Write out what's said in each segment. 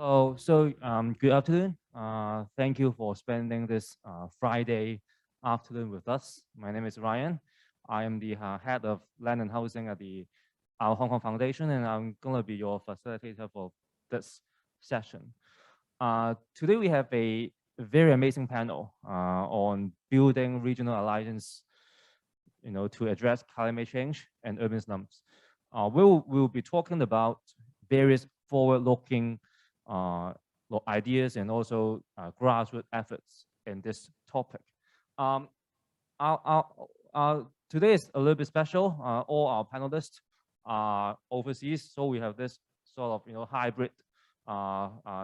Good afternoon. Thank you for spending this Friday afternoon with us. My name is Ryan. I am the head of land and housing at our Hong Kong Foundation, and I'm going to be your facilitator for this session. Today we have a very amazing panel on building regional alliance, to address climate change and urban slums. We'll be talking about various forward-looking ideas and also grassroots efforts in this topic. Today is a little bit special. All our panelists are overseas, so we have this sort of hybrid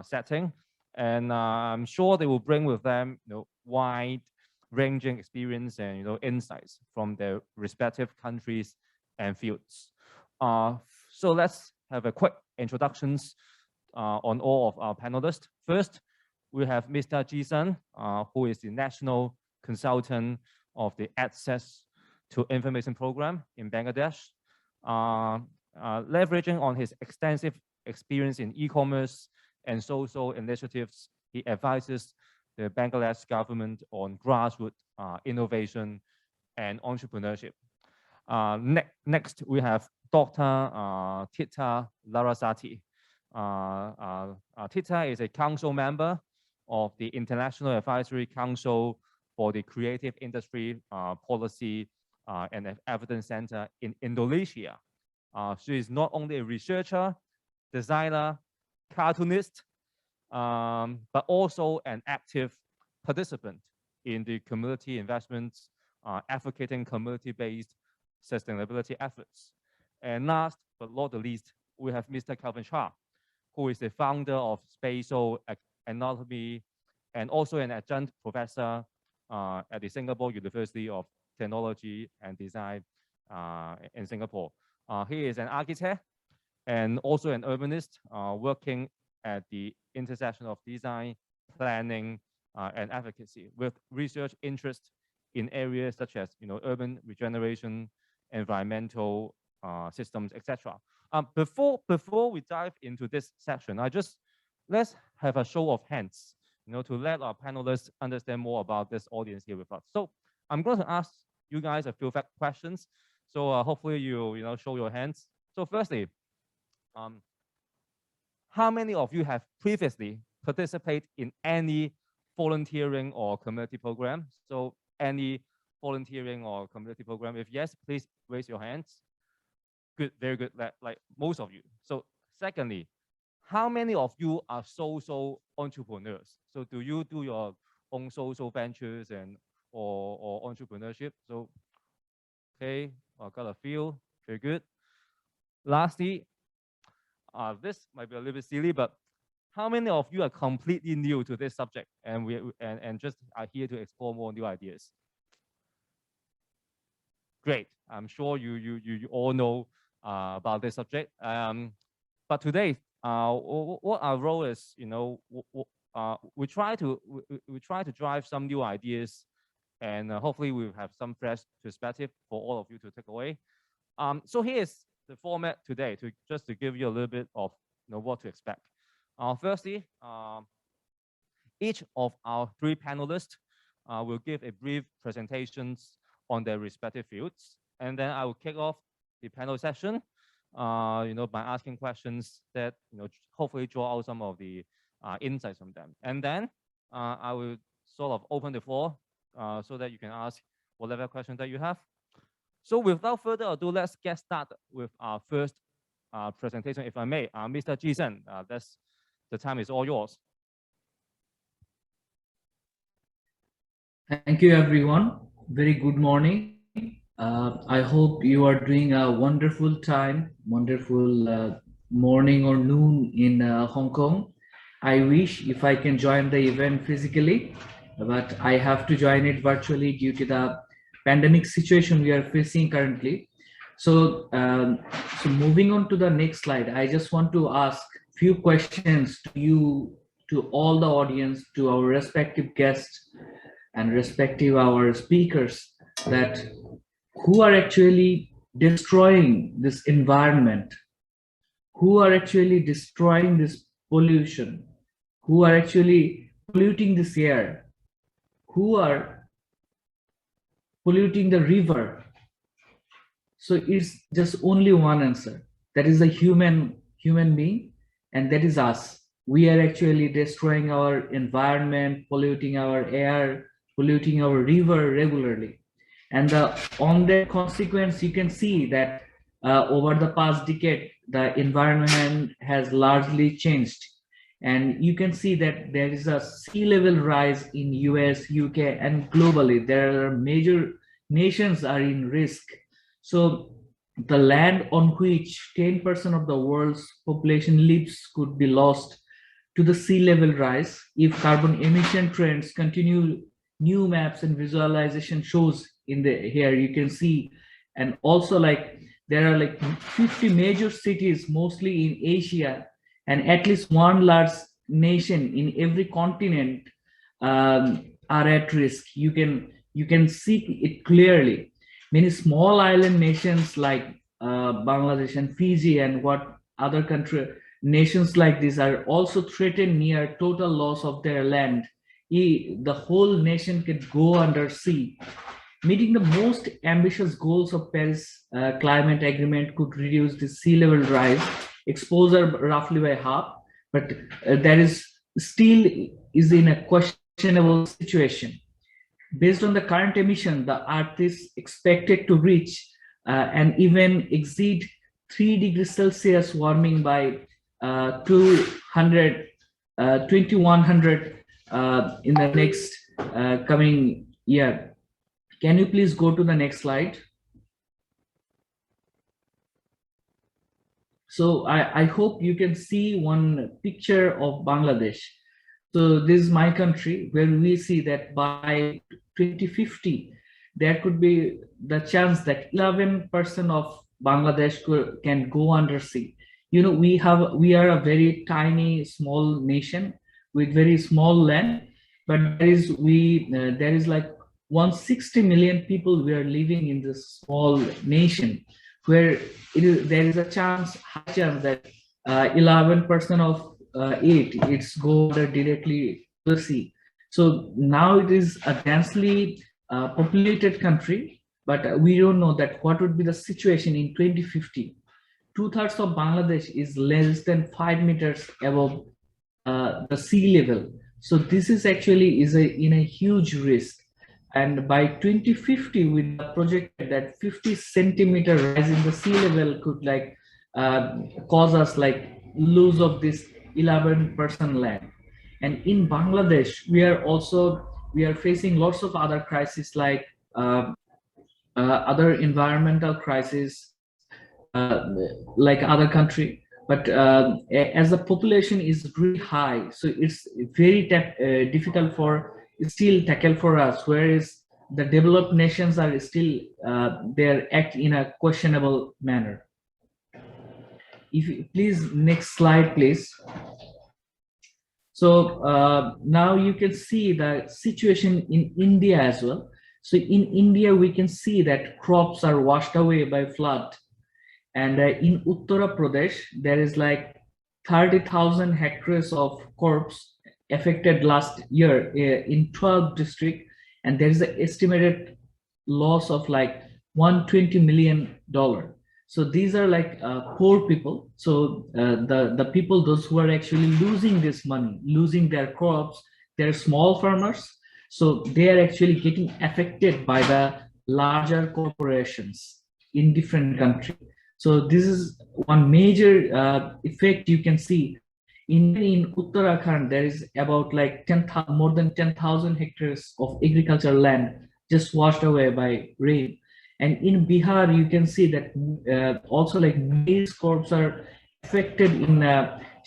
setting, and I'm sure they will bring with them wide-ranging experience and insights from their respective countries and fields. So let's have a quick introductions on all of our panelists. First, we have Mr. Ji Sun, who is the National Consultant of the Access to Information Program in Bangladesh. Leveraging on his extensive experience in e-commerce and social initiatives, he advises the Bangladesh government on grassroots innovation and entrepreneurship. Next, we have Dr. Tita Larasati. Tita is a council member of the International Advisory Council for the Creative Industry Policy and Evidence Center in Indonesia. She is not only a researcher, designer, cartoonist, but also an active participant in the community investments, advocating community-based sustainability efforts. And last but not the least, we have Mr. Calvin Cha, who is the founder of Spatial Anatomy and also an adjunct professor at the Singapore University of Technology and Design in Singapore. He is an architect and also an urbanist working at the intersection of design, planning, and advocacy with research interest in areas such as urban regeneration, environmental systems, etc. Before we dive into this section, let's have a show of hands, to let our panelists understand more about this audience here with us. So I'm going to ask you guys a few questions. So hopefully you show your hands. So firstly, how many of you have previously participated in any volunteering or community program? So any volunteering or community program? If yes, please raise your hands. Good, very good, like most of you. So secondly, how many of you are social entrepreneurs? So do you do your own social ventures or entrepreneurship? So, okay, I got a few, very good. Lastly, this might be a little bit silly, but how many of you are completely new to this subject and just are here to explore more new ideas? Great, I'm sure you all know about this subject. But today, what our role is, we try to drive some new ideas, and hopefully we'll have some fresh perspective for all of you to take away. So here's the format today, just to give you a little bit of what to expect. Firstly, each of our three panelists will give a brief presentations on their respective fields, and then I will kick off the panel session, by asking questions that hopefully draw out some of the insights from them, and then I will sort of open the floor so that you can ask whatever questions that you have. So without further ado, let's get started with our first presentation, if I may. Mr. Ji Sun, the time is all yours. Thank you, everyone. Very good morning. I hope you are doing a wonderful time, wonderful morning or noon in Hong Kong. I wish if I can join the event physically, but I have to join it virtually due to the pandemic situation we are facing currently. So, so moving on to the next slide, I just want to ask a few questions to you, to all the audience, to our respective guests and respective our speakers, that who are actually destroying this environment, who are actually destroying this pollution, who are actually polluting this air, who are polluting the river. So it's just only one answer. That is a human being, and that is us. We are actually destroying our environment, polluting our air, polluting our river regularly. And on that consequence, you can see that over the past decade, the environment has largely changed. And you can see that there is a sea level rise in US, UK, and globally. There are major nations are in risk. So the land on which 10% of the world's population lives could be lost to the sea level rise if carbon emission trends continue. New maps and visualization shows in the here you can see, and also like there are like 50 major cities mostly in Asia, and at least one large nation in every continent are at risk. You can see it clearly. Many small island nations like Bangladesh and Fiji and what other nations like this are also threatened near total loss of their land. The whole nation can go under sea. Meeting the most ambitious goals of Paris climate agreement could reduce the sea level rise exposure roughly by half, but that is still is in a questionable situation. Based on the current emission, the Earth is expected to reach and even exceed 3 degrees Celsius warming by 2100 in the next coming year. Can you please go to the next slide? So I hope you can see one picture of Bangladesh. So this is my country, where we see that by 2050, there could be the chance that 11% of Bangladesh can go under sea. You know, we are a very tiny, small nation with very small land, but there is like 160 million people we are living in this small nation, where there is a high chance that 11% of it's go directly to the sea. So now it is a densely populated country, but we don't know that what would be the situation in 2050. 2/3 of Bangladesh is less than 5 meters above the sea level. So this is actually in a huge risk. And by 2050, we projected that 50 centimeter rise in the sea level could like cause us like lose of this 11% land. And in Bangladesh, we are facing lots of other crises like other environmental crises like other country. But as the population is really high, so it's very difficult still tackle for us, whereas the developed nations are still they act in a questionable manner. If you, please, next slide, please. So now you can see the situation in India as well. So in India, we can see that crops are washed away by flood. And in Uttar Pradesh, there is like 30,000 hectares of crops affected last year in 12 districts, and there is an estimated loss of like $120 million. So these are like poor people. So the people, those who are actually losing this money, losing their crops, they're small farmers. So they are actually getting affected by the larger corporations in different countries. So this is one major effect you can see. In Uttarakhand, there is about like more than 10,000 hectares of agricultural land just washed away by rain. And in Bihar, you can see that also like maize crops are affected in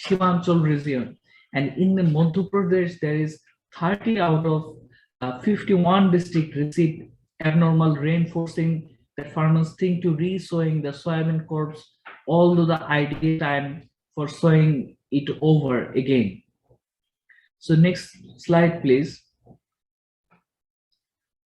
Shivanchal region. And in the Madhya Pradesh, there is 30 out of 51 districts received abnormal rain, forcing that farmers think to re-sowing the soybean crops, although the ideal time for sowing it over again. So next slide, please.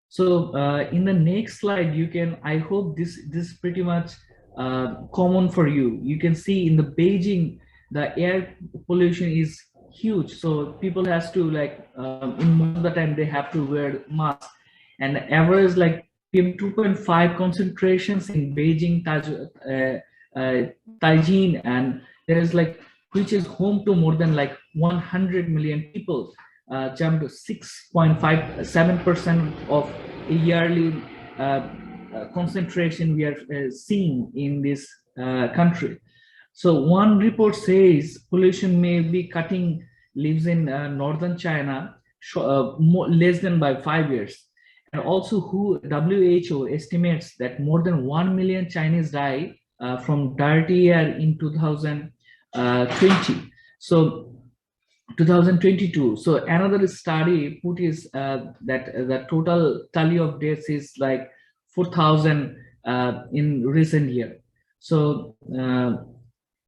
So in the next slide, you can, I hope this is pretty much common for you. You can see in the Beijing, the air pollution is huge. So people has to like in most of the time they have to wear masks, and the average like PM 2.5 concentrations in Beijing, Taijin, and there is like, which is home to more than like 100 million people, jumped to 6.57% of a yearly concentration we are seeing in this country. So one report says pollution may be cutting lives in northern China less than by 5 years. And also WHO estimates that more than 1 million Chinese die from dirty air in 2020. So 2022. So another study put is that the total tally of deaths is like 4,000 in recent year. So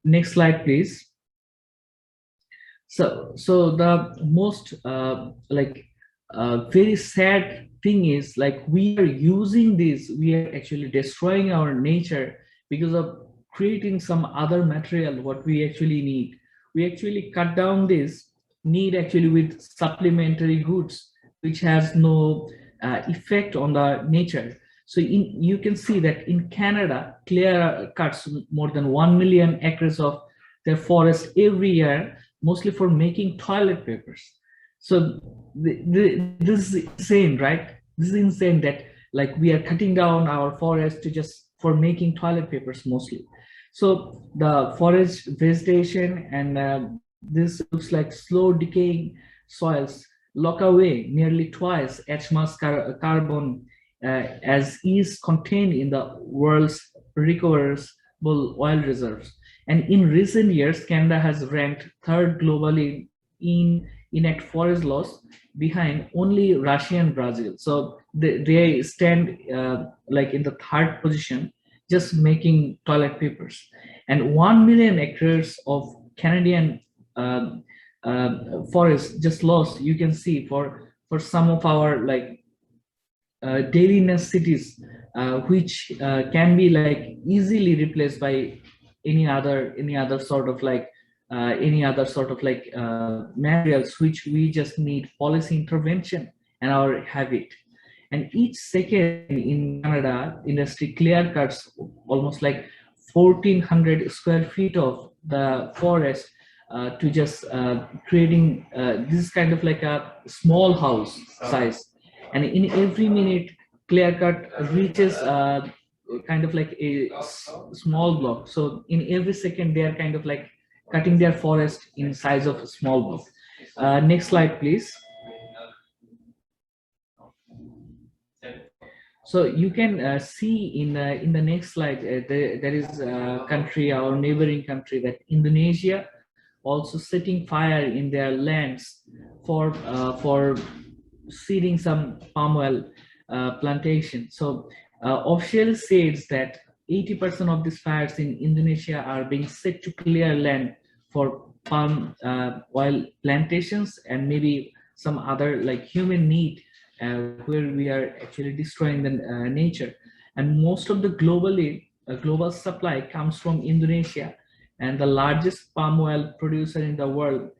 next slide, please. So the most very sad thing is like we are using this, we are actually destroying our nature because of creating some other material what we actually need. We actually cut down this need actually with supplementary goods which has no effect on the nature. So you can see that in Canada, clear cuts more than 1 million acres of their forest every year, mostly for making toilet papers. So this is insane, right? This is insane that like we are cutting down our forest to just for making toilet papers mostly. So the forest vegetation and this looks like slow decaying soils lock away nearly twice as much carbon as is contained in the world's recoverable oil reserves. And in recent years, Canada has ranked third globally in enact forest loss, behind only Russia and Brazil. So they stand like in the third position, just making toilet papers. And 1 million acres of Canadian forest just lost. You can see for some of our like daily necessities, which can be like easily replaced by any other sort of like materials which we just need policy intervention and our habit. And each second in Canada, industry clear cuts almost like 1,400 square feet of the forest to just creating this kind of like a small house size. And in every minute, clear cut reaches kind of like a small block. So in every second, they are kind of like cutting their forest in size of a small block. Next slide, please. So you can see in the next slide, there is a country, our neighboring country, that Indonesia also setting fire in their lands for seeding some palm oil plantation. So official says that 80% of these fires in Indonesia are being set to clear land for palm oil plantations and maybe some other like human need where we are actually destroying the nature. And most of the global supply comes from Indonesia, and the largest palm oil producer in the world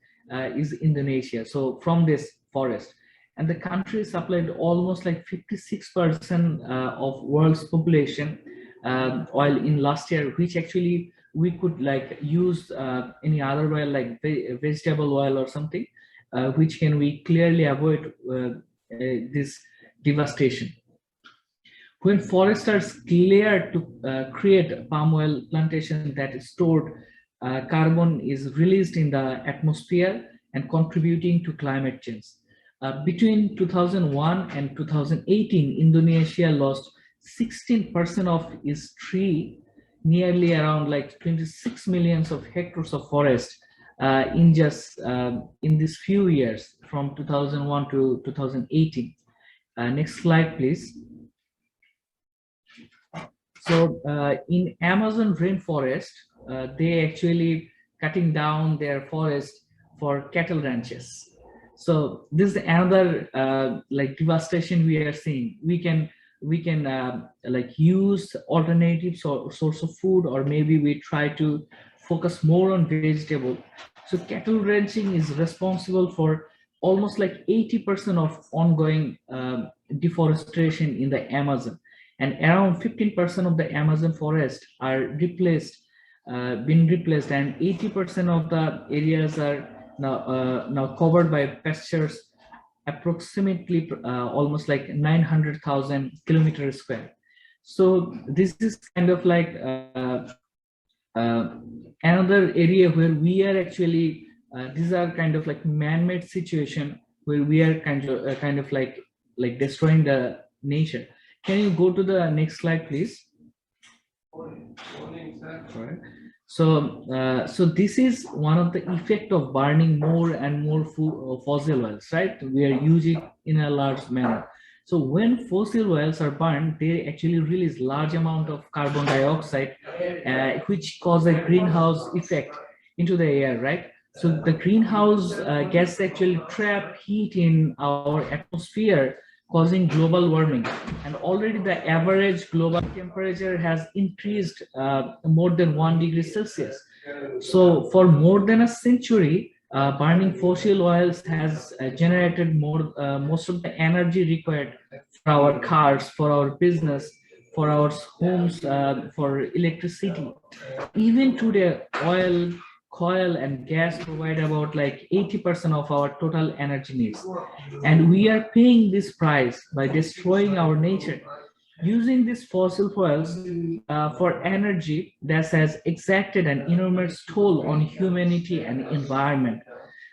is Indonesia. So from this forest, and the country supplied almost like 56% of world's population oil in last year, which actually we could like use any other oil like vegetable oil or something, which can we clearly avoid this devastation. When forests are cleared to create palm oil plantation that is stored carbon is released in the atmosphere and contributing to climate change. Between 2001 and 2018, Indonesia lost 16% of its tree, nearly around like 26 million of hectares of forest in just in these few years from 2001 to 2018. Next slide, please. So in Amazon rainforest, they actually cutting down their forest for cattle ranches. So this is another like devastation we are seeing. We can like use alternative source of food, or maybe we try to focus more on vegetable. So cattle ranching is responsible for almost like 80% of ongoing deforestation in the Amazon, and around 15% of the Amazon forest are been replaced, and 80% of the areas are now covered by pastures, approximately almost like 900,000 kilometers square. So this is kind of like another area where we are actually these are kind of like man-made situation where we are kind of like destroying the nature. Can you go to the next slide, please? Right. So so this is one of the effect of burning more and more fossil oils, right? We are using in a large manner. So when fossil oils are burned, they actually release large amount of carbon dioxide, which cause a greenhouse effect into the air, right? So the greenhouse gas actually trap heat in our atmosphere, causing global warming. And already the average global temperature has increased more than 1 degree Celsius. So for more than a century, burning fossil oils has generated most of the energy required for our cars, for our business, for our homes, for electricity. Even today, oil, coal, and gas provide about like 80% of our total energy needs. And we are paying this price by destroying our nature. Using these fossil fuels for energy that has exacted an enormous toll on humanity and environment.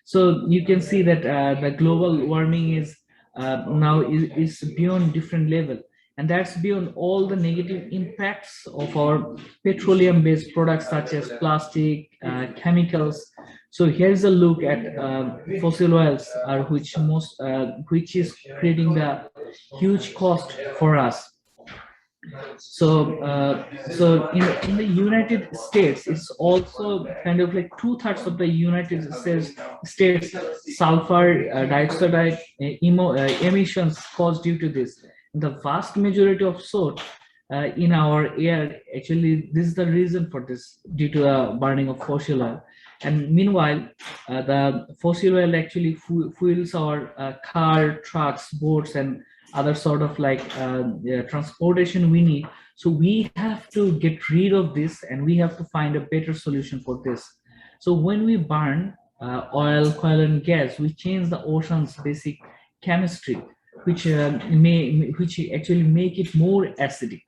So you can see that the global warming is now is beyond different level, and that's beyond all the negative impacts of our petroleum-based products such as plastic, chemicals. So here's a look at fossil oils, which is creating the huge cost for us. So so in the United States, it's also kind of like 2/3 of the United States sulfur dioxide emissions caused due to this. The vast majority of soot in our air, actually this is the reason for this, due to the burning of fossil oil. And meanwhile, the fossil oil actually fuels our car, trucks, boats, and other sort of like transportation we need. So we have to get rid of this, and we have to find a better solution for this. So when we burn oil, coal, and gas, we change the ocean's basic chemistry, which actually make it more acidic,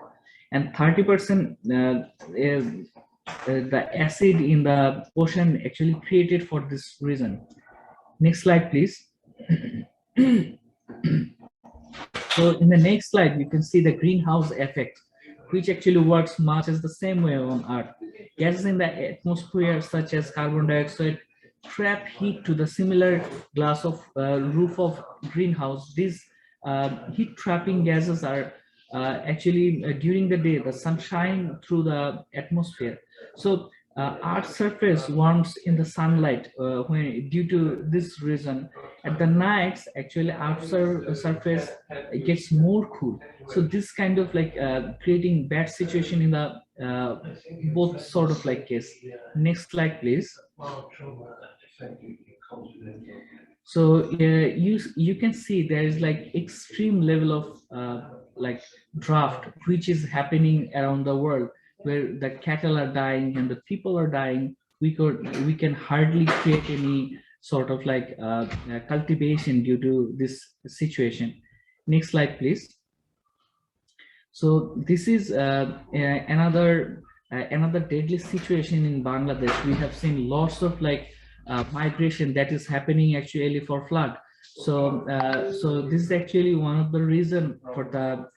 and 30% the acid in the ocean actually created for this reason. Next slide, please. So in the next slide, you can see the greenhouse effect, which actually works much as the same way on Earth. Gases in the atmosphere, such as carbon dioxide, trap heat to the similar glass of roof of greenhouse. These heat trapping gases are actually during the day, the sunshine through the atmosphere. So Earth's surface warms in the sunlight when due to this reason. At the nights, actually Earth's surface gets more cool. So this kind of like creating bad situation in the both sort of like case. Next slide, please. So you can see there is like extreme level of like drought which is happening around the world, where the cattle are dying and the people are dying. We can hardly create any sort of like cultivation due to this situation. Next slide, please. So this is another deadly situation in Bangladesh. We have seen lots of like migration that is happening actually for flood. So so this is actually one of the reason for the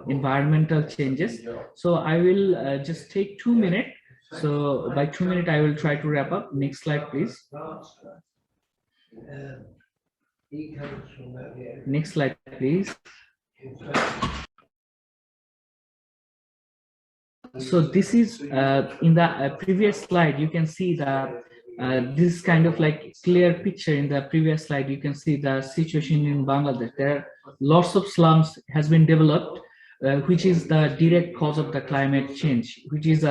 environmental changes. So I will just take 2 minutes. So by 2 minutes, I will try to wrap up. Next slide, please. Next slide, please. So this is in the previous slide, you can see the this kind of like clear picture. In the previous slide, you can see the situation in Bangladesh. There are lots of slums has been developed, which is the direct cause of the climate change, which is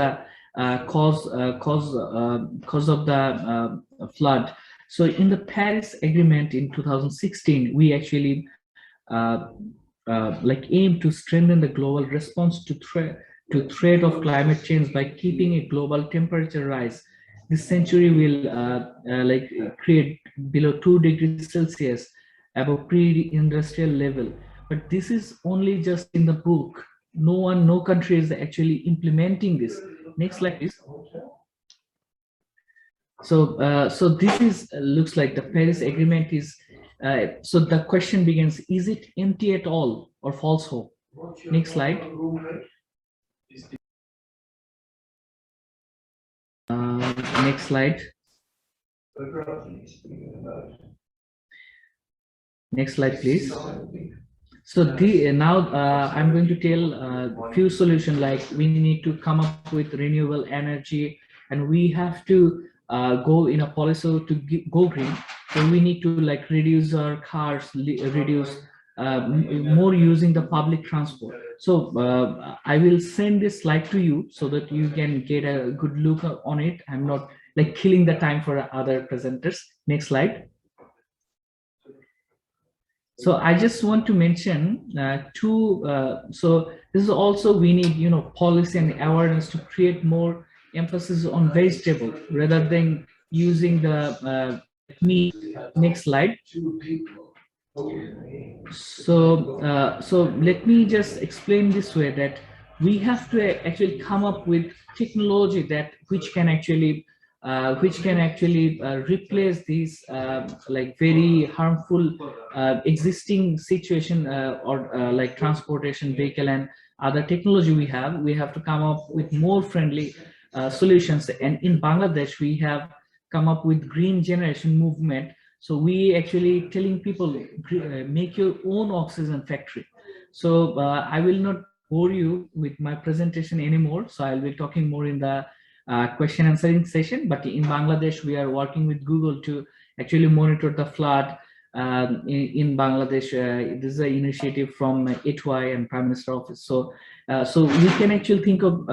cause of the flood. So in the Paris Agreement in 2016, we actually aim to strengthen the global response to threat of climate change by keeping a global temperature rise. This century will create below 2 degrees Celsius above pre-industrial level. But this is only just in the book. No country is actually implementing this. Next slide, please. So this is looks like the Paris Agreement is. So the question begins: is it empty at all or false hope? Next slide. Next slide. Next slide, please. So now I'm going to tell a few solutions, like we need to come up with renewable energy, and we have to go in a policy to go green. So we need to reduce our cars, reduce more using the public transport. So I will send this slide to you so that you can get a good look on it. I'm not killing the time for other presenters. Next slide. So I just want to mention so this is also, we need policy and awareness to create more emphasis on vegetable rather than using the meat. Next slide. So let me just explain this way, that we have to actually come up with technology which can actually replace these very harmful existing situation or transportation vehicle and other technology we have. We have to come up with more friendly solutions. And in Bangladesh, we have come up with green generation movement. So we actually telling people, make your own oxygen factory. So I will not bore you with my presentation anymore. So I'll be talking more in the question answering session. But in Bangladesh, we are working with Google to actually monitor the flood in Bangladesh. This is an initiative from HY and Prime Minister Office. So we can actually think of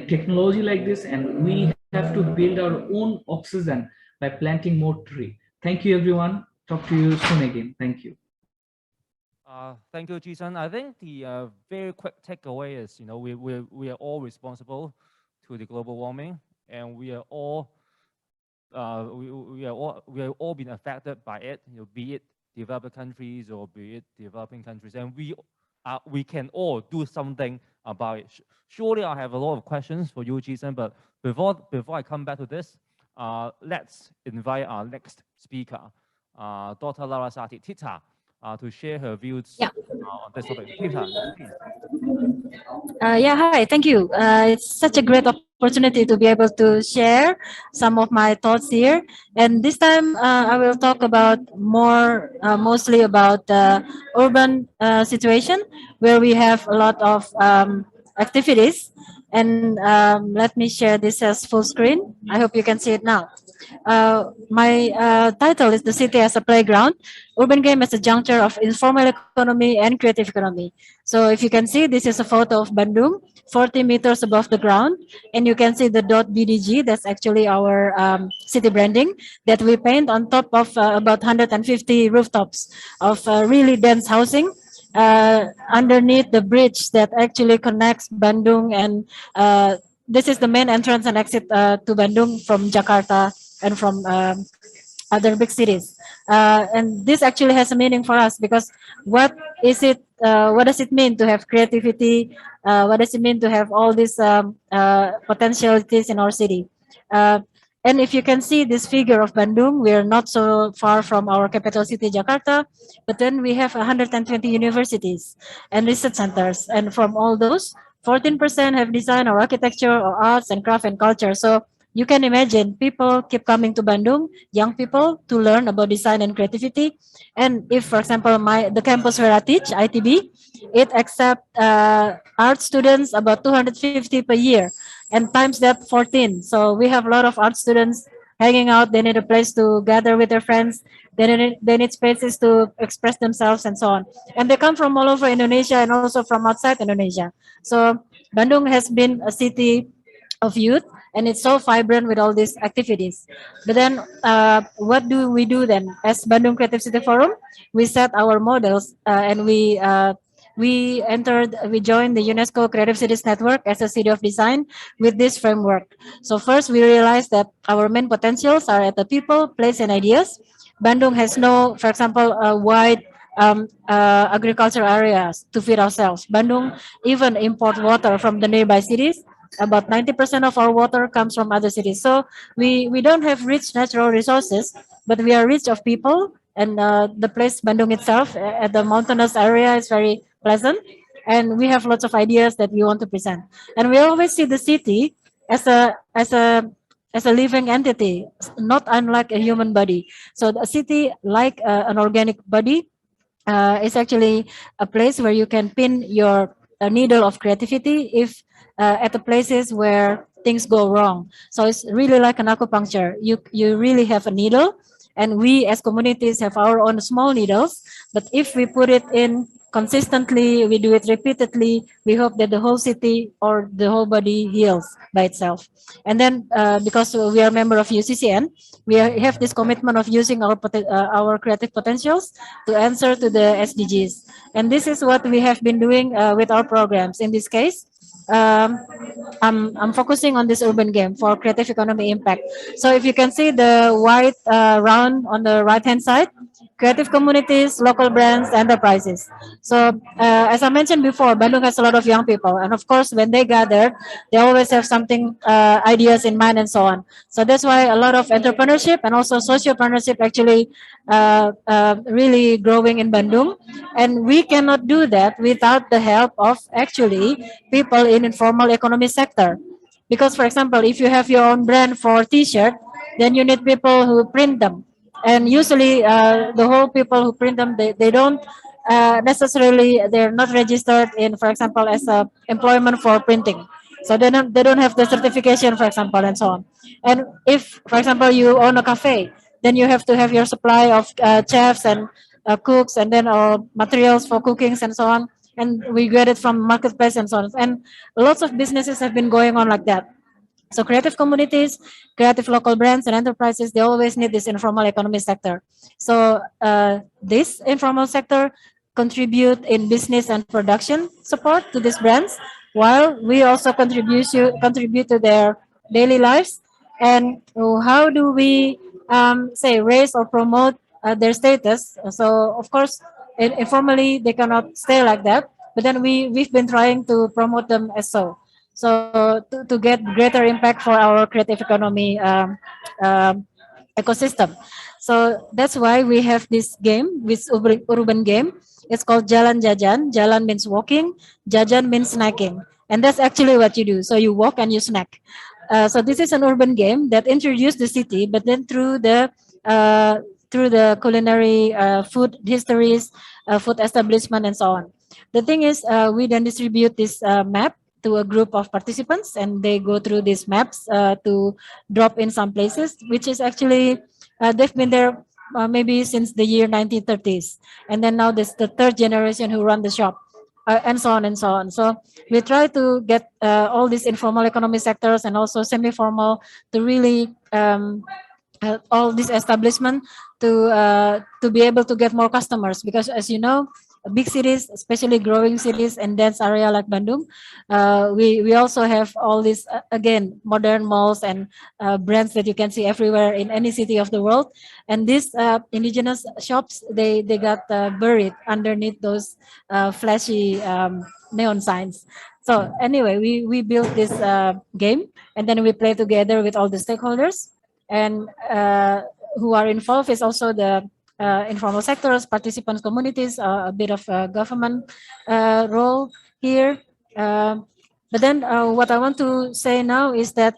technology like this, and we have to build our own oxygen by planting more tree. Thank you, everyone. Talk to you soon again. Thank you. Thank you, Jason. I think the very quick takeaway is, we are all responsible to the global warming, and we are all we are all been affected by it. Be it developed countries or be it developing countries, and we can all do something about it. Surely, I have a lot of questions for you, Jason. But before I come back to this, let's invite our next speaker, Dr. Larasati Tita, to share her views on this topic. Tita, please. Hi, thank you. It's such a great opportunity to be able to share some of my thoughts here. And this time I will talk about mostly about the urban situation, where we have a lot of activities. And let me share this as full screen. I hope you can see it now. My title is The City as a Playground, Urban Game as a Juncture of Informal Economy and Creative Economy. So if you can see, this is a photo of Bandung, 40 meters above the ground. And you can see the .bdg, that's actually our city branding that we paint on top of about 150 rooftops of really dense housing underneath the bridge that actually connects Bandung, and this is the main entrance and exit to Bandung from Jakarta and from other big cities. And this actually has a meaning for us, because what does it mean to have creativity? What does it mean to have all these potentialities in our city? And if you can see this figure of Bandung, we are not so far from our capital city, Jakarta, but then we have 120 universities and research centers. And from all those, 14% have design or architecture or arts and craft and culture. So you can imagine people keep coming to Bandung, young people, to learn about design and creativity. And if, for example, the campus where I teach, ITB, it accepts art students about 250 per year, and times that 14. So we have a lot of art students hanging out. They need a place to gather with their friends. They need spaces to express themselves and so on. And they come from all over Indonesia and also from outside Indonesia. So Bandung has been a city of youth, and it's so vibrant with all these activities. But then what do we do then? As Bandung Creative City Forum, we set our models, and we joined the UNESCO Creative Cities Network as a city of design with this framework. So first we realized that our main potentials are at the people, place, and ideas. Bandung has no, for example, wide agriculture areas to feed ourselves. Bandung even import water from the nearby cities. About 90% of our water comes from other cities. So we don't have rich natural resources, but we are rich of people. And the place Bandung itself at the mountainous area is very pleasant. And we have lots of ideas that we want to present. And we always see the city as a living entity, not unlike a human body. So the city, like an organic body, is actually a place where you can pin your needle of creativity if at the places where things go wrong. So it's really like an acupuncture. You really have a needle, and we as communities have our own small needles. But if we put it in consistently, we do it repeatedly, we hope that the whole city or the whole body heals by itself. And then because we are a member of UCCN, we have this commitment of using our creative potentials to answer to the SDGs. And this is what we have been doing with our programs. In this case, I'm focusing on this urban game for creative economy impact. So if you can see the white round on the right hand side, creative communities, local brands, enterprises. So as I mentioned before, Bandung has a lot of young people, and of course when they gather, they always have something ideas in mind and so on. So that's why a lot of entrepreneurship and also sociopreneurship actually really growing in Bandung, and we cannot do that without the help of actually people in informal economy sector. Because for example, if you have your own brand for t-shirt, then you need people who print them, and usually the whole people who print them, they don't necessarily, they're not registered in, for example, as a employment for printing. So they don't have the certification, for example, and so on. And if, for example, you own a cafe, then you have to have your supply of chefs and cooks, and then materials for cookings and so on. And we get it from marketplace and so on. And lots of businesses have been going on like that. So creative communities, creative local brands and enterprises, they always need this informal economy sector. So this informal sector contribute in business and production support to these brands, while we also contribute to their daily lives. And how do we say raise or promote their status? So of course, informally they cannot stay like that, but then we've been trying to promote them as so. So to get greater impact for our creative economy ecosystem. So that's why we have this game, this urban game. It's called Jalan Jajan. Jalan means walking, Jajan means snacking. And that's actually what you do. So you walk and you snack. So this is an urban game that introduced the city, but then through the culinary food histories, food establishment, and so on. The thing is, we then distribute this map to a group of participants, and they go through these maps to drop in some places, which is actually they've been there maybe since the year 1930s, and then now this the third generation who run the shop, and so on and so on. So we try to get all these informal economy sectors and also semi-formal to really all this establishment to be able to get more customers, because as you know, big cities, especially growing cities and dense area like Bandung, we also have all these again modern malls and brands that you can see everywhere in any city of the world, and these indigenous shops, they got buried underneath those flashy neon signs. So anyway, we built this game, and then we play together with all the stakeholders, and who are involved is also the informal sectors, participants, communities, a bit of a government role here. But then what I want to say now is that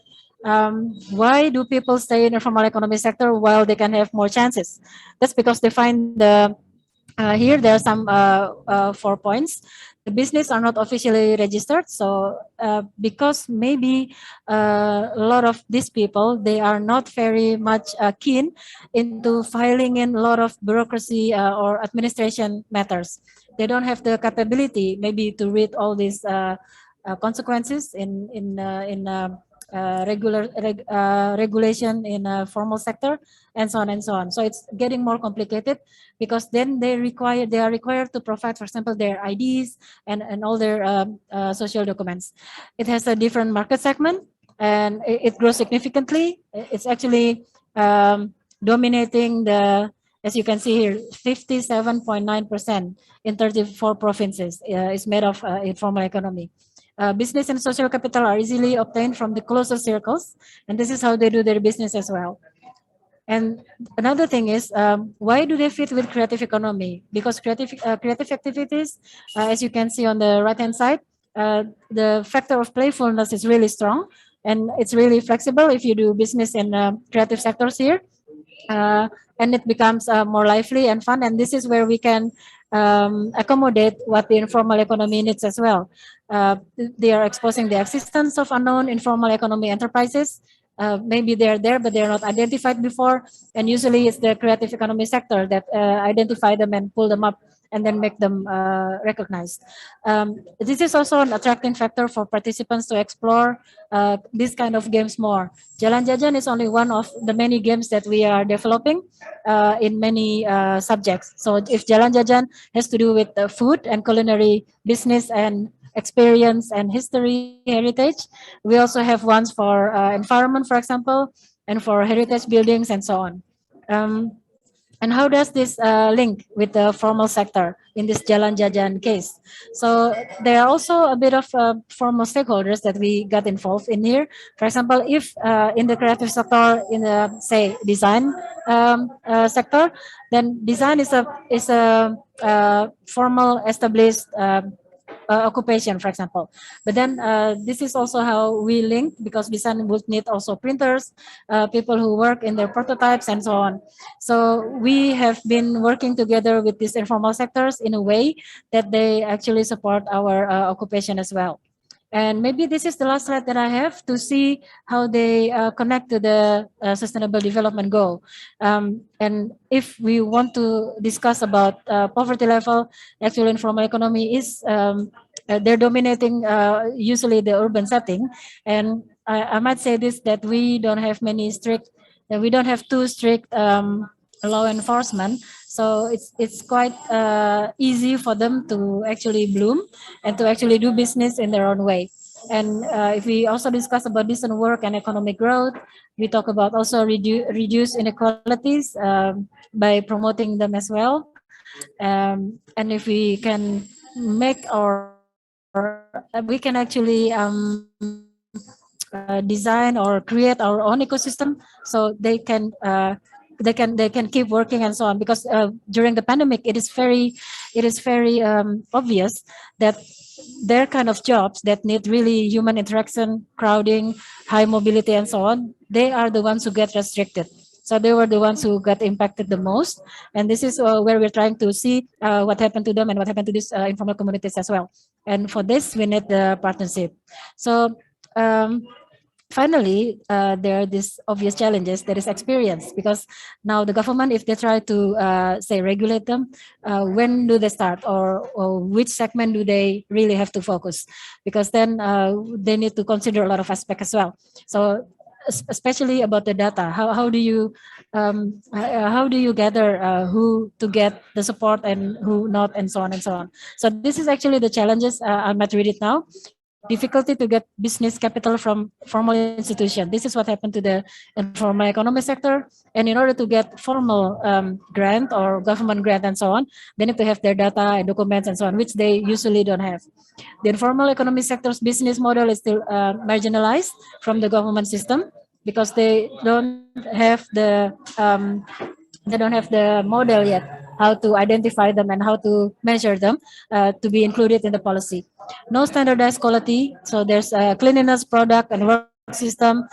why do people stay in the informal economy sector while they can have more chances? That's because they find here there are some 4 points. The business are not officially registered, so because maybe a lot of these people, they are not very much keen into filing in a lot of bureaucracy or administration matters. They don't have the capability maybe to read all these consequences in regulation in a formal sector, and so on and so on. So it's getting more complicated because then they are required to provide, for example, their IDs and all their social documents. It has a different market segment and it grows significantly. It's actually dominating as you can see here, 57.9% in 34 provinces is made of informal economy. Business and social capital are easily obtained from the closer circles, and this is how they do their business as well. And another thing is, why do they fit with creative economy? Because creative activities, as you can see on the right-hand side, the factor of playfulness is really strong, and it's really flexible if you do business in creative sectors here. And it becomes more lively and fun, and this is where we can accommodate what the informal economy needs as well. They are exposing the existence of unknown informal economy enterprises. Maybe they're there, but they're not identified before, and usually it's the creative economy sector that identify them and pull them up and then make them recognized. This is also an attracting factor for participants to explore this kind of games more. Jalan Jajan is only one of the many games that we are developing in many subjects. So if Jalan Jajan has to do with food and culinary business and experience and history heritage, we also have ones for environment, for example, and for heritage buildings and so on. And how does this link with the formal sector in this Jalan Jajan case? So there are also a bit of formal stakeholders that we got involved in here. For example, if in the creative sector, in the say design sector, then design is a formal established occupation, for example. But then this is also how we link, because design would need also printers, people who work in their prototypes and so on. So we have been working together with these informal sectors in a way that they actually support our occupation as well. And maybe this is the last slide that I have to see how they connect to the sustainable development goal. And if we want to discuss about poverty level, actual informal economy is, they're dominating usually the urban setting. And I might say this, that we don't have too strict law enforcement. So it's quite easy for them to actually bloom and to actually do business in their own way. And if we also discuss about decent work and economic growth, we talk about also reduce inequalities by promoting them as well. And if we can make we can actually design or create our own ecosystem, so they can keep working and so on. Because during the pandemic, it is very obvious that their kind of jobs that need really human interaction, crowding, high mobility, and so on, they are the ones who get restricted. So they were the ones who got impacted the most. And this is where we're trying to see what happened to them and what happened to these informal communities as well. And for this, we need the partnership. So finally, there are these obvious challenges that is experience, because now the government, if they try to say regulate them, when do they start, or which segment do they really have to focus? Because then they need to consider a lot of aspects as well. So especially about the data, how do you gather who to get the support and who not, and so on and so on. So this is actually the challenges. I might read it now. Difficulty to get business capital from formal institutions. This is what happened to the informal economy sector. And in order to get formal grant or government grant and so on, they need to have their data and documents and so on, which they usually don't have. The informal economy sector's business model is still marginalized from the government system, because they don't have the model yet, how to identify them and how to measure them to be included in the policy. No standardized quality. So there's a cleanliness, product, and work system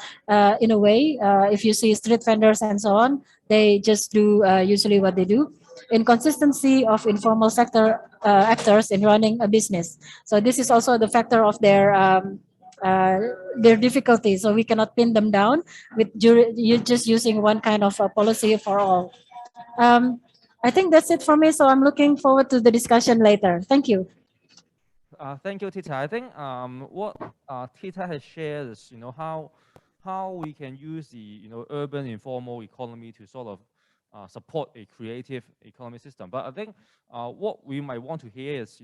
in a way. If you see street vendors and so on, they just do usually what they do. Inconsistency of informal sector actors in running a business. So this is also the factor of their difficulty. So we cannot pin them down with you just using one kind of policy for all. I think that's it for me. So I'm looking forward to the discussion later. Thank you. Thank you, Tita. I think what Tita has shared is, how we can use the, urban informal economy to sort of support a creative economy system. But I think what we might want to hear is,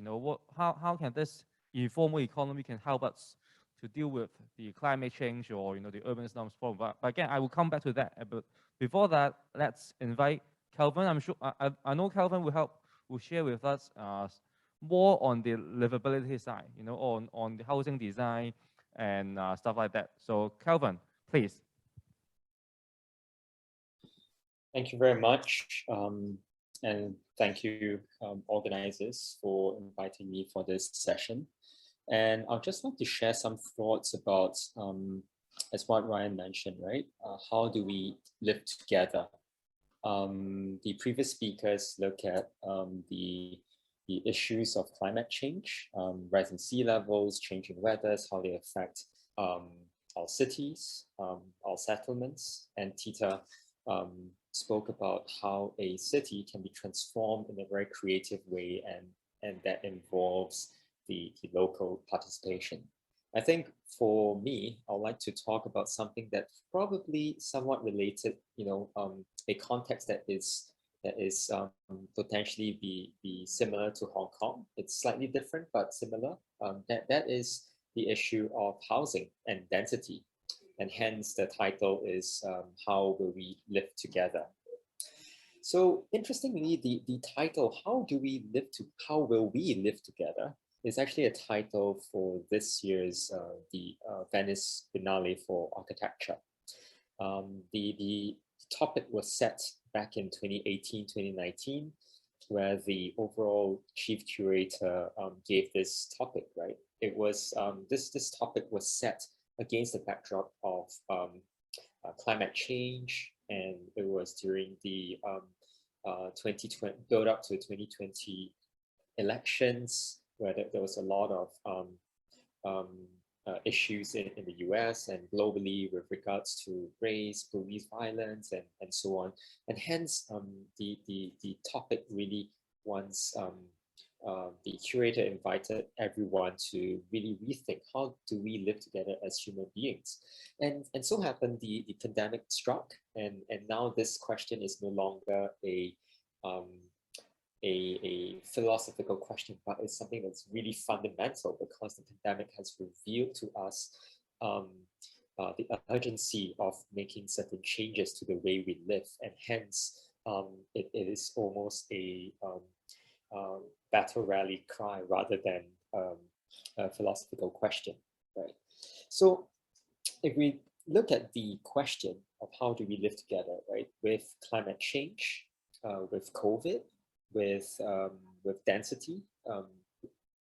how can this informal economy can help us to deal with the climate change or, the urban slums problem. But again, I will come back to that. But before that, let's invite Kelvin. I'm sure I know Kelvin will share with us more on the livability side, on the housing design and stuff like that. So Kelvin, please. Thank you very much. And thank you, organizers, for inviting me for this session. And I'd just like to share some thoughts about, as what Ryan mentioned, right? How do we live together? The previous speakers look at the issues of climate change, rising sea levels, changing weathers, how they affect our cities, our settlements. And Tita spoke about how a city can be transformed in a very creative way, and that involves the local participation. I think for me, I'd like to talk about something that's probably somewhat related, a context that is potentially be similar to Hong Kong. It's slightly different, but similar. That is the issue of housing and density. And hence the title is How Will We Live Together? So interestingly, the title, How Will We Live Together? Is actually a title for this year's the Venice Biennale for Architecture. The topic was set back in 2018, 2019, where the overall chief curator gave this topic, right? It was, this topic was set against the backdrop of climate change, and it was during the 2020 build up to 2020 elections, where there was a lot of issues in the US and globally with regards to race, police violence, and so on. And hence, the topic really wants, the curator invited everyone to really rethink, how do we live together as human beings? And so happened the pandemic struck, and now this question is no longer a philosophical question, but it's something that's really fundamental, because the pandemic has revealed to us the urgency of making certain changes to the way we live, and hence it is almost a battle rally cry rather than a philosophical question, right? So if we look at the question of how do we live together, right, with climate change, with COVID, with density,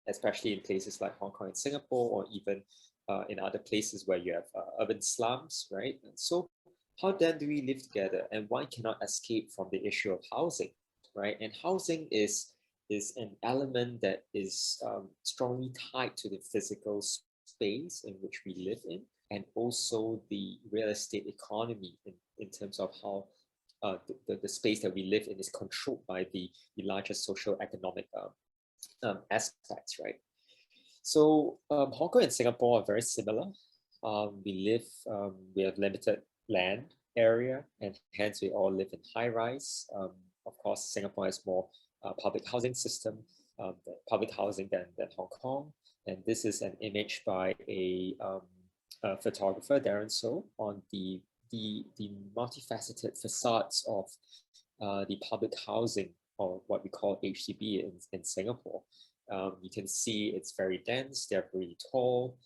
especially in places like Hong Kong and Singapore, or even in other places where you have urban slums, right? And so how then do we live together? And one cannot escape from the issue of housing, right? And housing is an element that is strongly tied to the physical space in which we live in, and also the real estate economy in terms of how the space that we live in is controlled by the larger social economic aspects, right? So Hong Kong and Singapore are very similar. We have limited land area, and hence we all live in high rise. Of course, Singapore has more public housing system, public housing than Hong Kong. And this is an image by a photographer, Darren So, on the multifaceted facades of the public housing, or what we call HDB in Singapore. You can see it's very dense, they're very tall.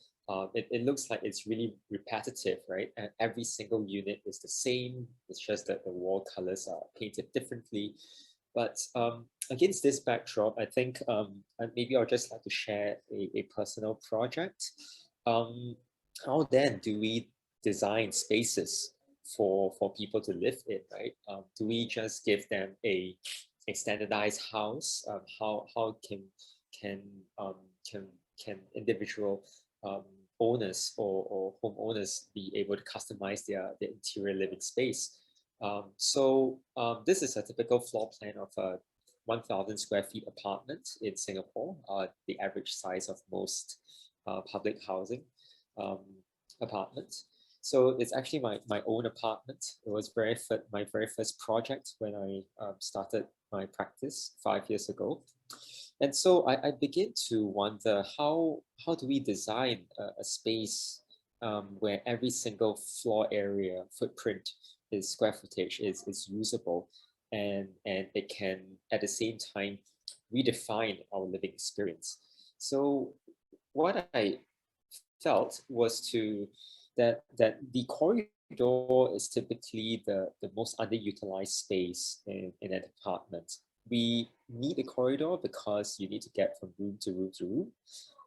It looks like it's really repetitive, right? And every single unit is the same. It's just that the wall colors are painted differently. But against this backdrop, I think maybe I'll just like to share a personal project. How then do we design spaces for people to live in, right? Do we just give them a standardized house? How can individual owners or homeowners be able to customize their interior living space? So this is a typical floor plan of 1,000 square feet apartment in Singapore, the average size of most public housing apartments. So it's actually my own apartment. It was my very first project when I started my practice 5 years ago. And so I begin to wonder how do we design a space where every single floor area footprint is square footage is usable, and it can at the same time redefine our living experience. So what I felt was that the corridor is typically the most underutilized space in an apartment. We need a corridor because you need to get from room to room to room.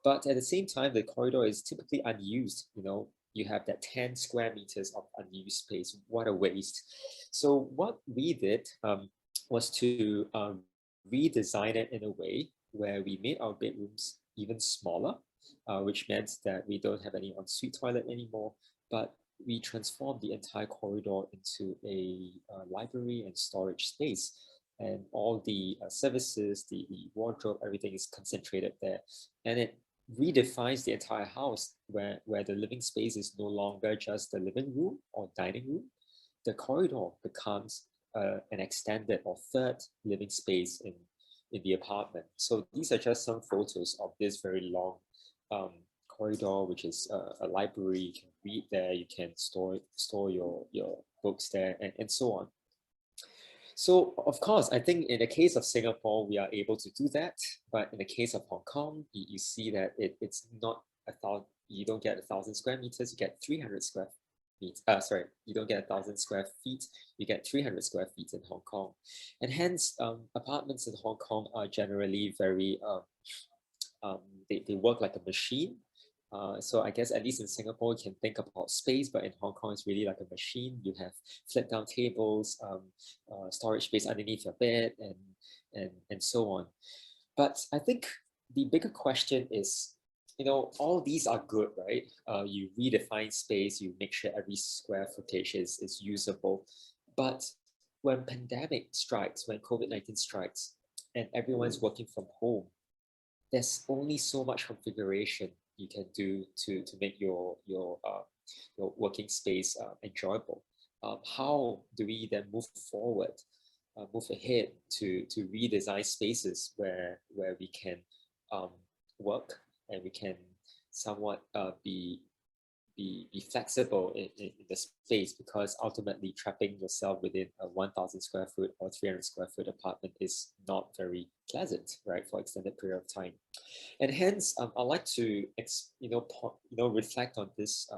But at the same time, the corridor is typically unused. You know, you have that 10 square meters of unused space. What a waste. So what we did was to redesign it in a way where we made our bedrooms even smaller, which meant that we don't have any ensuite toilet anymore, but we transformed the entire corridor into a library and storage space. And all the services, the wardrobe, everything is concentrated there. And it redefines the entire house where the living space is no longer just the living room or dining room. The corridor becomes an extended or third living space in the apartment. So these are just some photos of this very long corridor, which is a library. You can read there, you can store your books there, and so on. So of course, I think in the case of Singapore, we are able to do that. But in the case of Hong Kong, you see that it's not you don't get 1,000 square meters, you get 300 square feet. Sorry, you don't get 1,000 square feet, you get 300 square feet in Hong Kong. And hence, apartments in Hong Kong are generally very, they work like a machine. So I guess at least in Singapore, you can think about space, but in Hong Kong, it's really like a machine. You have flip down tables, storage space underneath your bed, and so on. But I think the bigger question is, you know, all these are good, right? You redefine space, you make sure every square footage is usable. But when pandemic strikes, when COVID-19 strikes, and everyone's working from home, there's only so much configuration you can do to make your working space enjoyable. How do we then move forward, move ahead to redesign spaces where we can work and we can somewhat be flexible in the space, because ultimately trapping yourself within a 1,000 square foot or 300 square foot apartment is not very pleasant, right, for extended period of time. And hence, I'd like to reflect on this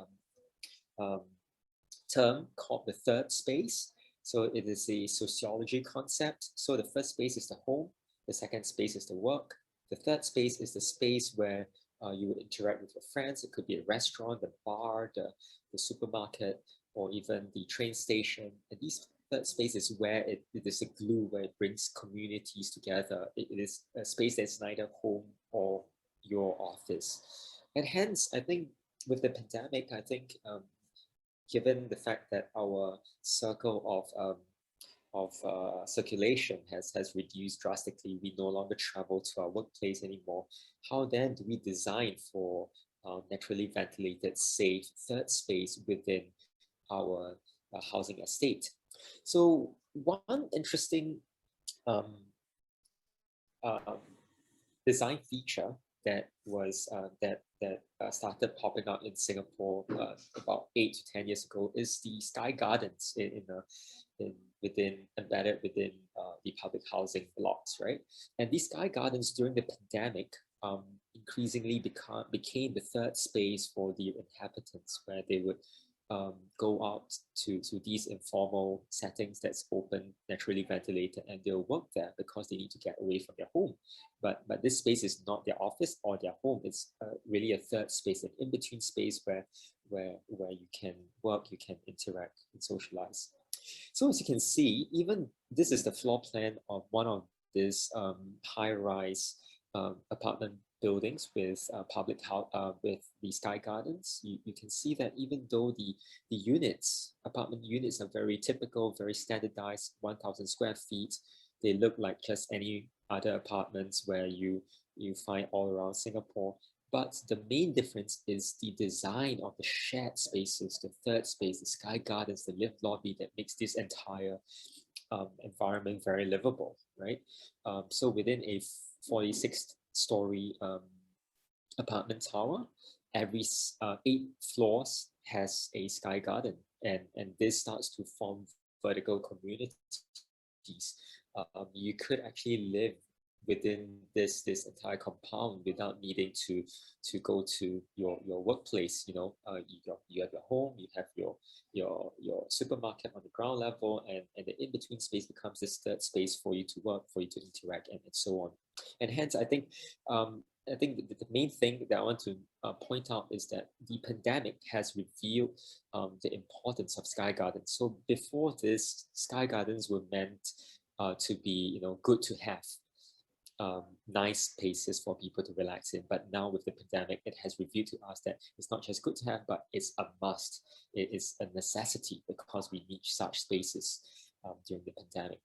term called the third space. So it is a sociology concept. So the first space is the home, the second space is the work, the third space is the space where you would interact with your friends. It could be a restaurant, the bar, the supermarket, or even the train station. And these third space is where it is a glue, where it brings communities together. It is a space that's neither home or your office. And hence, I think with the pandemic, I think given the fact that our circle of circulation has reduced drastically, we no longer travel to our workplace anymore. How then do we design for naturally ventilated, safe third space within our housing estate? So one interesting design feature that was that started popping up in Singapore about 8 to 10 years ago is the sky gardens embedded within the public housing blocks, right? And these sky gardens during the pandemic increasingly became the third space for the inhabitants, where they would go out to these informal settings that's open, naturally ventilated, and they'll work there because they need to get away from their home. But this space is not their office or their home. It's really a third space, an in-between space where you can work, you can interact and socialize. So as you can see, even this is the floor plan of one of these high-rise apartment buildings with with the sky gardens. You can see that even though the apartment units are very typical, very standardized, 1,000 square feet, They look like just any other apartments where you find all around Singapore. But the main difference is the design of the shared spaces, the third space, the sky gardens, the lift lobby that makes this entire environment very livable, right? So within a 46-story apartment tower, every 8 floors has a sky garden, and this starts to form vertical communities. You could actually live within this entire compound without needing to go to your workplace. You know, you have your home, you have your supermarket on the ground level, and the in-between space becomes this third space for you to work, for you to interact, and so on. And hence, I think the main thing that I want to point out is that the pandemic has revealed the importance of sky gardens. So before this, sky gardens were meant to be, you know, good to have, nice places for people to relax in. But now with the pandemic, it has revealed to us that it's not just good to have, but it's a must. It is a necessity because we need such spaces during the pandemic.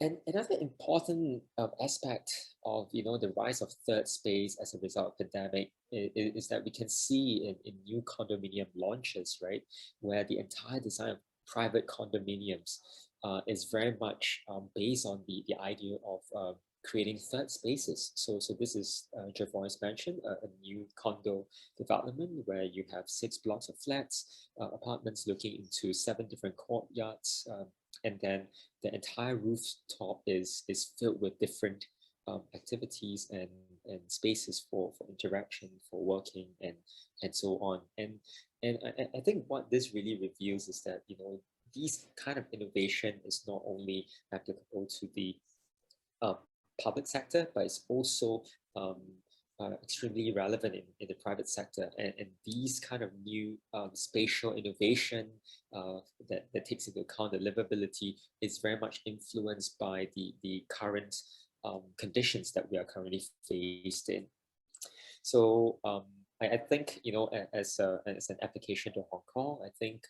And another important aspect of, you know, the rise of third space as a result of pandemic is that we can see in new condominium launches, right, where the entire design of private condominiums is very much based on the idea of creating third spaces. So this is, Jervois mentioned, a new condo development where you have 6 blocks of flats, apartments looking into 7 different courtyards, and then the entire rooftop is filled with different activities and spaces for interaction, for working, and so on. And I think what this really reveals is that, you know, these kind of innovation is not only applicable to the public sector, but it's also extremely relevant in the private sector. And these kind of new spatial innovation that takes into account the livability is very much influenced by the current conditions that we are currently faced in. So I think, you know, as an application to Hong Kong, I think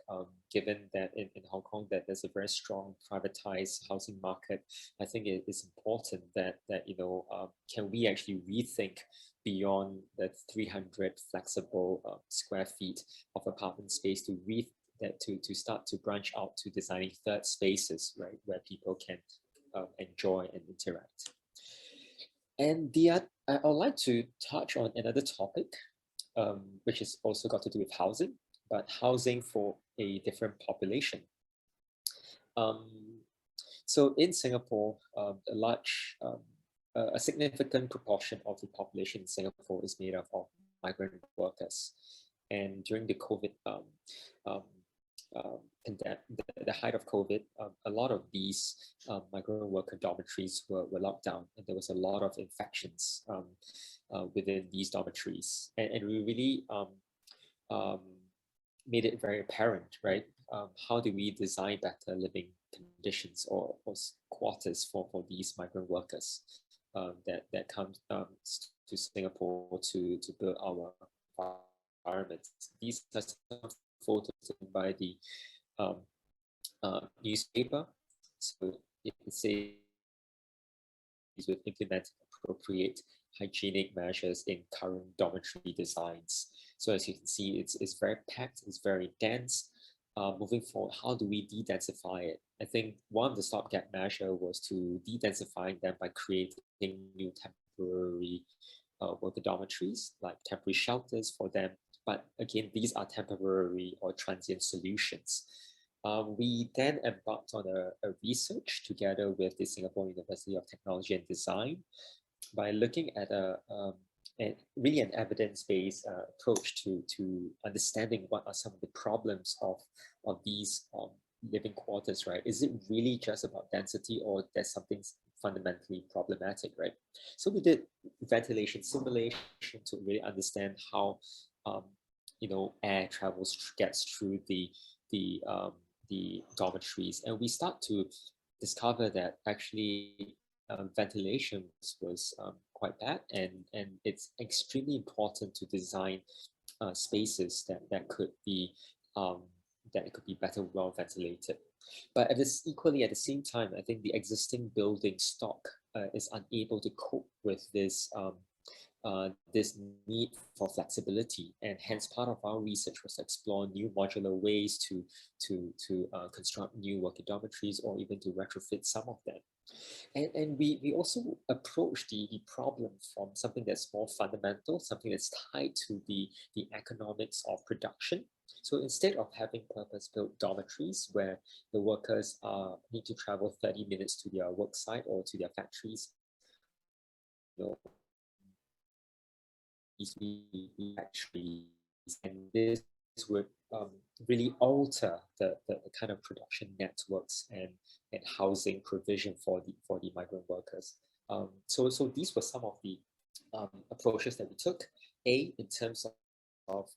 given that in Hong Kong that there's a very strong privatized housing market, I think it is important that you know, can we actually rethink beyond the 300 flexible square feet of apartment space to start to branch out to designing third spaces, right, where people can enjoy and interact. And I would like to touch on another topic, which is also got to do with housing, but housing for a different population. So in Singapore, a significant proportion of the population in Singapore is made up of migrant workers. And during the COVID the height of COVID, a lot of these migrant worker dormitories were locked down, and there was a lot of infections within these dormitories, and we really made it very apparent, right? How do we design better living conditions or quarters for these migrant workers that come to Singapore to build our environment? These are some photos by the newspaper. So it says with implementing appropriate hygienic measures in current dormitory designs. So as you can see, it's very packed, it's very dense. Moving forward, how do we de-densify it? I think one of the stopgap measure was to de-densify them by creating new temporary worker dormitories, like temporary shelters for them. But again, these are temporary or transient solutions. We then embarked on a research together with the Singapore University of Technology and Design by looking at really an evidence-based approach to understanding what are some of the problems of these living quarters, right? Is it really just about density, or there's something fundamentally problematic, right? So we did ventilation simulation to really understand how you know, air gets through the dormitories, and we start to discover that actually ventilation was quite bad, and it's extremely important to design spaces that could be better well ventilated. But equally at the same time, I think the existing building stock is unable to cope with this this need for flexibility, and hence part of our research was to explore new modular ways to construct new working dormitories, or even to retrofit some of them. And we also approach the problem from something that's more fundamental, something that's tied to the economics of production. So instead of having purpose-built dormitories where the workers need to travel 30 minutes to their work site or to their factories, factories, and this would really alter the kind of production networks and housing provision for the migrant workers. So these were some of the approaches that we took. A, in terms of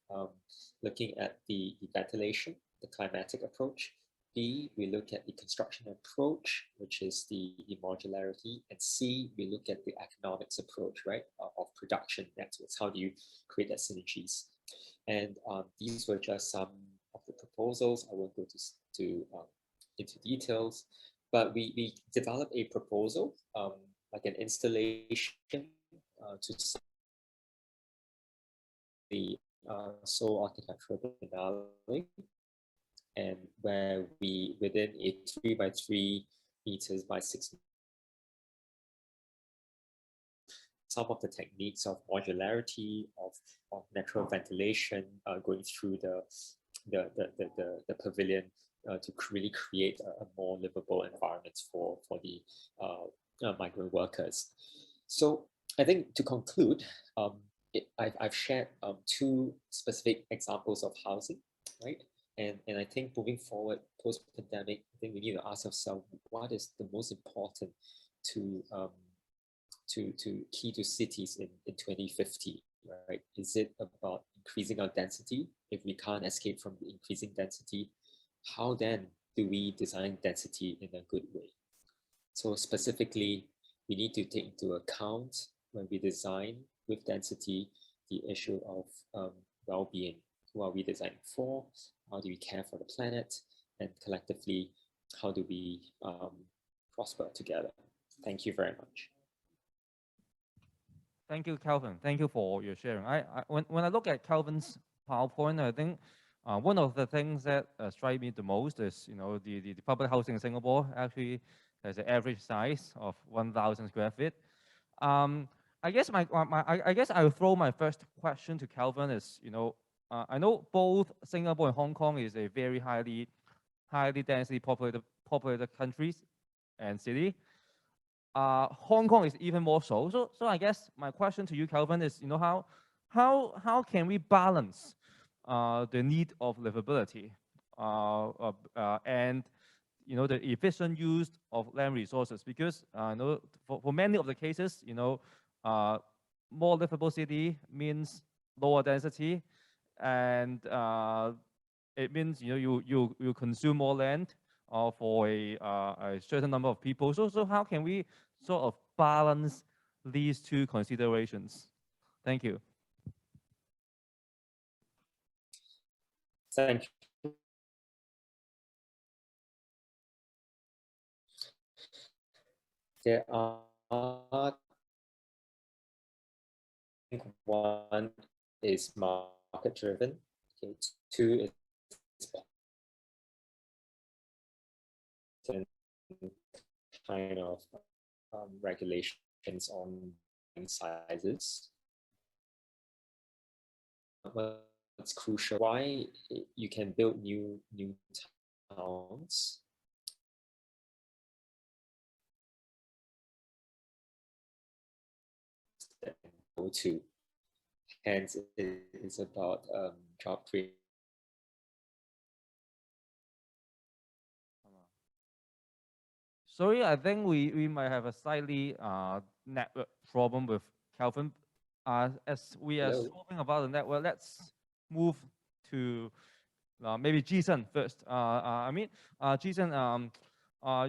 looking at the ventilation, the climatic approach. B, we look at the construction approach, which is the modularity. And C, we look at the economics approach, right, of production networks. How do you create that synergies? And these were just some of the proposals. I won't go into details, but we developed a proposal, like an installation to the Seoul architectural biennale, and where we, within a 3 by 3 meters by 6, some of the techniques of modularity, of natural ventilation, going through the pavilion to really create a more livable environment for the migrant workers. So I think to conclude, I've shared 2 specific examples of housing, right? And I think moving forward, post-pandemic, I think we need to ask ourselves, what is the most important to key to cities in 2050, right? Is it about increasing our density? If we can't escape from the increasing density, how then do we design density in a good way? So specifically, we need to take into account when we design with density, the issue of well-being. Who are we designing for? How do we care for the planet? And collectively, how do we prosper together? Thank you very much. Thank you, Calvin. Thank you for your sharing. When I look at Calvin's PowerPoint, I think one of the things that strike me the most is, the public housing in Singapore actually has an average size of 1,000 square feet. I guess I guess I'll throw my first question to Calvin is, I know both Singapore and Hong Kong is a very highly densely populated countries and city. Hong Kong is even more so. So I guess my question to you, Calvin, is, how can we balance the need of livability and the efficient use of land resources? Because for many of the cases, more livable city means lower density, and it means you consume more land for a certain number of people. So how can we sort of balance these 2 considerations? Thank you. Thank you. There are, I think, 1 is market driven. Okay, 2 is kind of regulations on sizes. What's crucial, why you can build new towns. Go to, hence it is about job creation. Sorry, I think we might have a slightly network problem with Calvin. As we are talking about the network, let's move to maybe Jason first. Jason,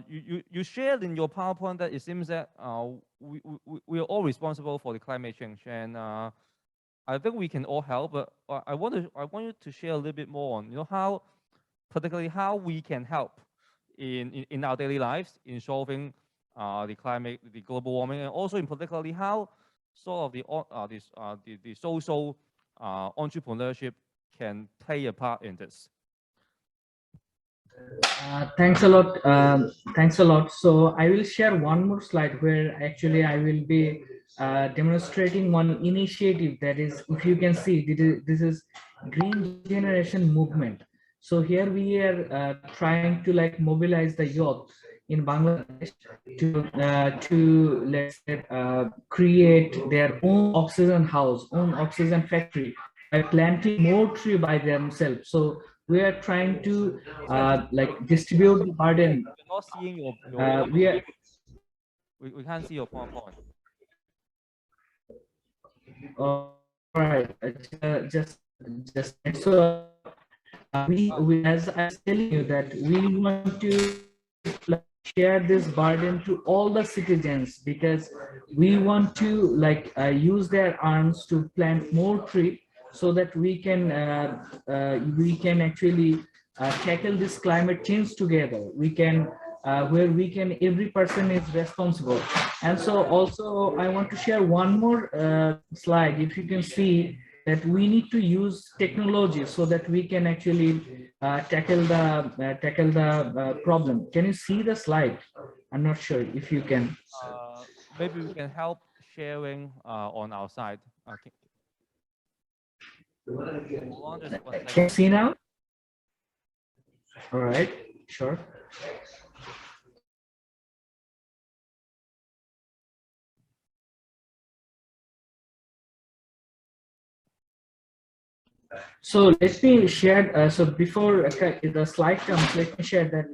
you shared in your PowerPoint that it seems that we are all responsible for the climate change, and I think we can all help. But I want you to share a little bit more on how, particularly how we can help in our daily lives, in solving the global warming, and also in particularly how sort of the social entrepreneurship can play a part in this. Thanks a lot. Thanks a lot. So I will share one more slide where actually I will be demonstrating one initiative that is, if you can see, this is Green Generation Movement. So here we are trying to like mobilize the youth in Bangladesh to let's say create their own oxygen house, own oxygen factory by planting more tree by themselves. So we are trying to like distribute the burden. We're not seeing your we can't see your PowerPoint. All right, just so we as I was telling you that we want to share this burden to all the citizens, because we want to like use their arms to plant more trees so that we can actually tackle this climate change together. We can where we can, every person is responsible. And so also I want to share one more slide. If you can see that we need to use technology so that we can actually tackle the problem. Can you see the slide? I'm not sure if you can. Maybe we can help sharing on our side. Okay. Can you see now? All right, sure. So let me share, so before the slide comes, let me share that,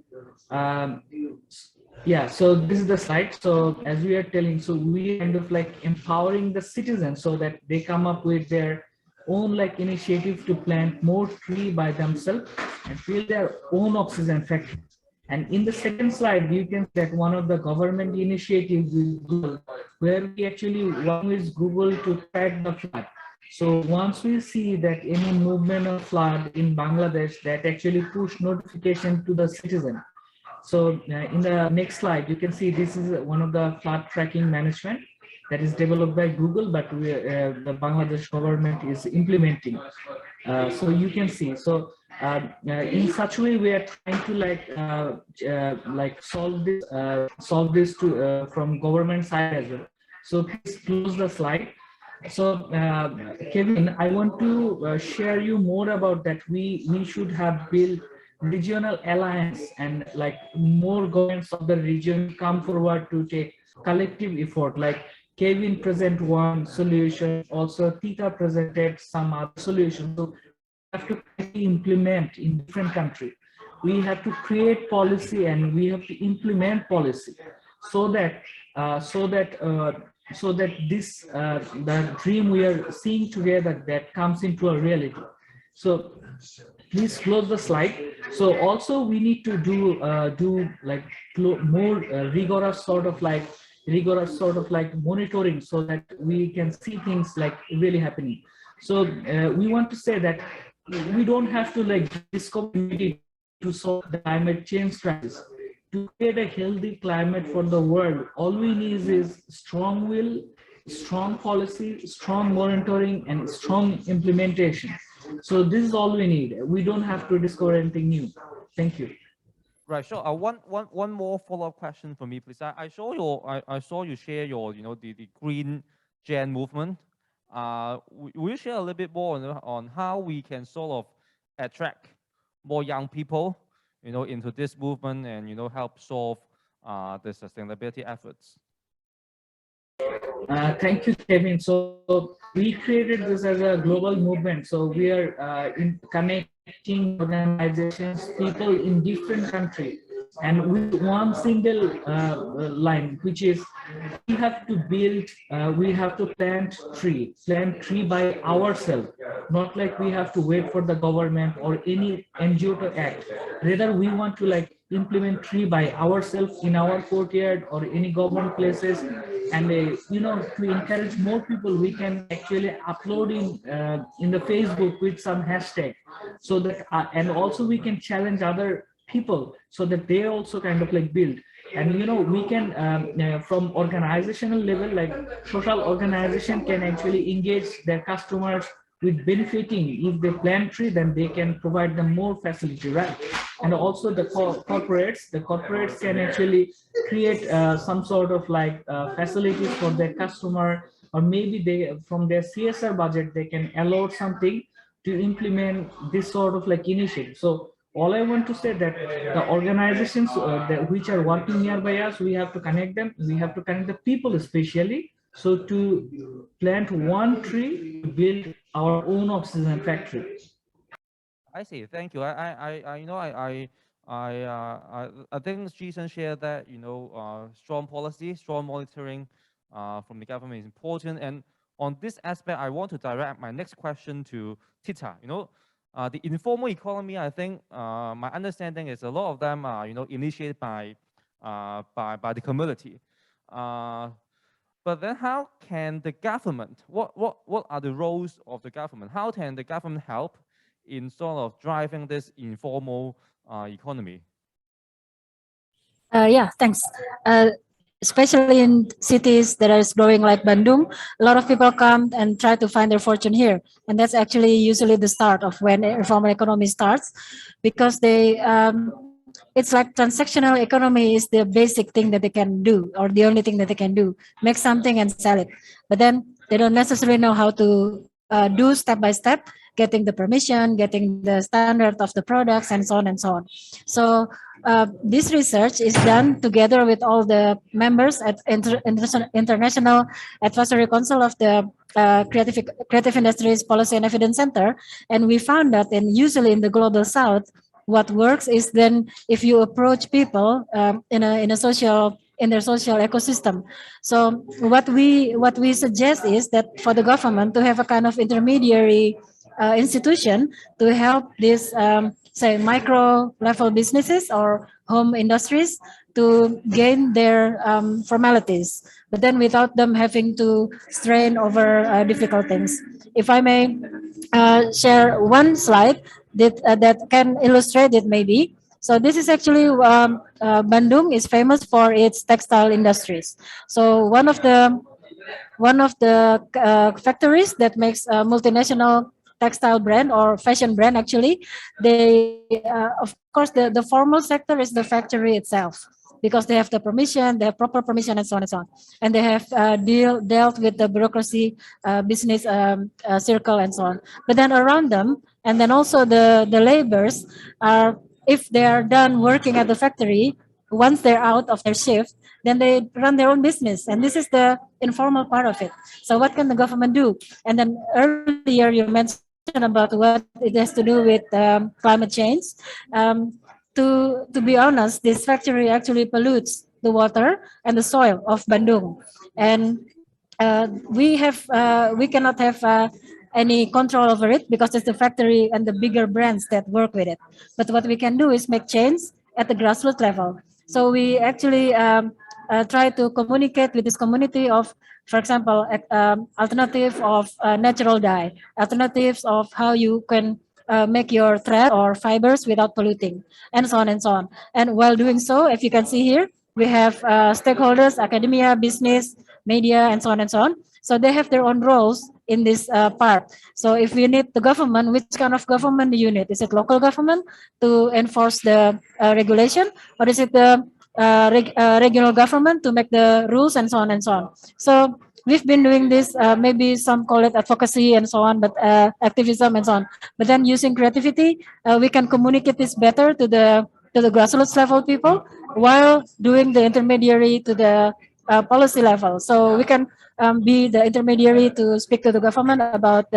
yeah, so this is the slide. So as we are telling, so we kind of like empowering the citizens so that they come up with their own like initiative to plant more tree by themselves and build their own oxygen factory. And in the second slide, you can see that one of the government initiatives is Google, where we actually work with Google to track the flood. So once we see that any movement of flood in Bangladesh, that actually push notification to the citizen. So in the next slide, you can see this is one of the flood tracking management that is developed by Google, but the Bangladesh government is implementing. So you can see. So in such a way, we are trying to like solve this to from government side as well. So please close the slide. So Kevin, I want to share you more about that. We should have built regional alliance, and like more governments of the region come forward to take collective effort. Like Kevin present one solution, also Tita presented some other solutions. So we have to implement in different countries. We have to create policy and we have to implement policy so that this the dream we are seeing together, that comes into a reality. So please close the slide. So also we need to do like more rigorous sort of like monitoring so that we can see things like really happening. So we want to say that we don't have to like discover to solve the climate change crisis. To create a healthy climate for the world, all we need is strong will, strong policy, strong monitoring, and strong implementation. So this is all we need. We don't have to discover anything new. Thank you. Right. So one more follow-up question for me, please. I saw you share your the Green Gen movement. Will you share a little bit more on how we can sort of attract more young people into this movement and help solve the sustainability efforts? Thank you, Kevin. So we created this as a global movement. So we are connecting organizations, people in different countries, and with one single line, which is we have to build, we have to plant tree by ourselves, not like we have to wait for the government or any NGO to act. Rather, we want to like implement tree by ourselves in our courtyard or any government places. And to encourage more people, we can actually upload in the Facebook with some hashtag, so that and also we can challenge other people so that they also kind of like build. And you know, we can from organizational level, like social organization can actually engage their customers with benefiting. If they plant tree, then they can provide them more facility, right? And also the corporates can actually create some sort of like facilities for their customer, or maybe they from their CSR budget they can allot something to implement this sort of like initiative. So all I want to say that the organizations which are working nearby us, we have to connect them. We have to connect the people especially. So to plant one tree, build our own oxygen factory. I see. Thank you. You know, I think Jason shared that, you know, strong policy, strong monitoring from the government is important. And on this aspect, I want to direct my next question to Tita. You know, the informal economy, I think my understanding is a lot of them are, you know, initiated by the community. But then how can the government, what are the roles of the government? How can the government help in sort of driving this informal economy? Yeah, thanks. Especially in cities that are growing like Bandung, a lot of people come and try to find their fortune here. And that's actually usually the start of when informal economy starts, because they, it's like transactional economy is the basic thing that they can do, or the only thing that they can do, make something and sell it. But then they don't necessarily know how to do step by step, getting the permission, getting the standard of the products, and so on and so on. So this research is done together with all the members at International Advisory Council of the Creative Industries Policy and Evidence Center, and we found that usually in the global south, what works is then if you approach people in their social ecosystem. So what we suggest is that for the government to have a kind of intermediary institution to help these say micro level businesses or home industries to gain their formalities, but then without them having to strain over difficult things. If I may share one slide that can illustrate it maybe. So this is actually Bandung is famous for its textile industries. So one of the factories that makes a multinational textile brand or fashion brand, actually, they of course the formal sector is the factory itself, because they have the permission, they have proper permission, and so on and so on, and they have dealt with the bureaucracy, business circle, and so on. But then around them, and then also the laborers are, if they are done working at the factory, once they're out of their shift, then they run their own business, and this is the informal part of it. So what can the government do? And then earlier you mentioned about what it has to do with climate change. To be honest, this factory actually pollutes the water and the soil of Bandung, and we cannot have any control over it because it's the factory and the bigger brands that work with it. But what we can do is make change at the grassroots level. So we actually try to communicate with this community of, for example, alternative of natural dye, alternatives of how you can make your thread or fibers without polluting, and so on and so on. And while doing so, if you can see here, we have stakeholders, academia, business, media, and so on and so on. So they have their own roles in this part. So if we need the government, which kind of government do you need? Is it local government to enforce the regulation, or is it the regional government to make the rules, and so on and so on? So we've been doing this, maybe some call it advocacy and so on, but activism and so on. But then using creativity, we can communicate this better to the grassroots level people while doing the intermediary to the policy level. So we can be the intermediary to speak to the government about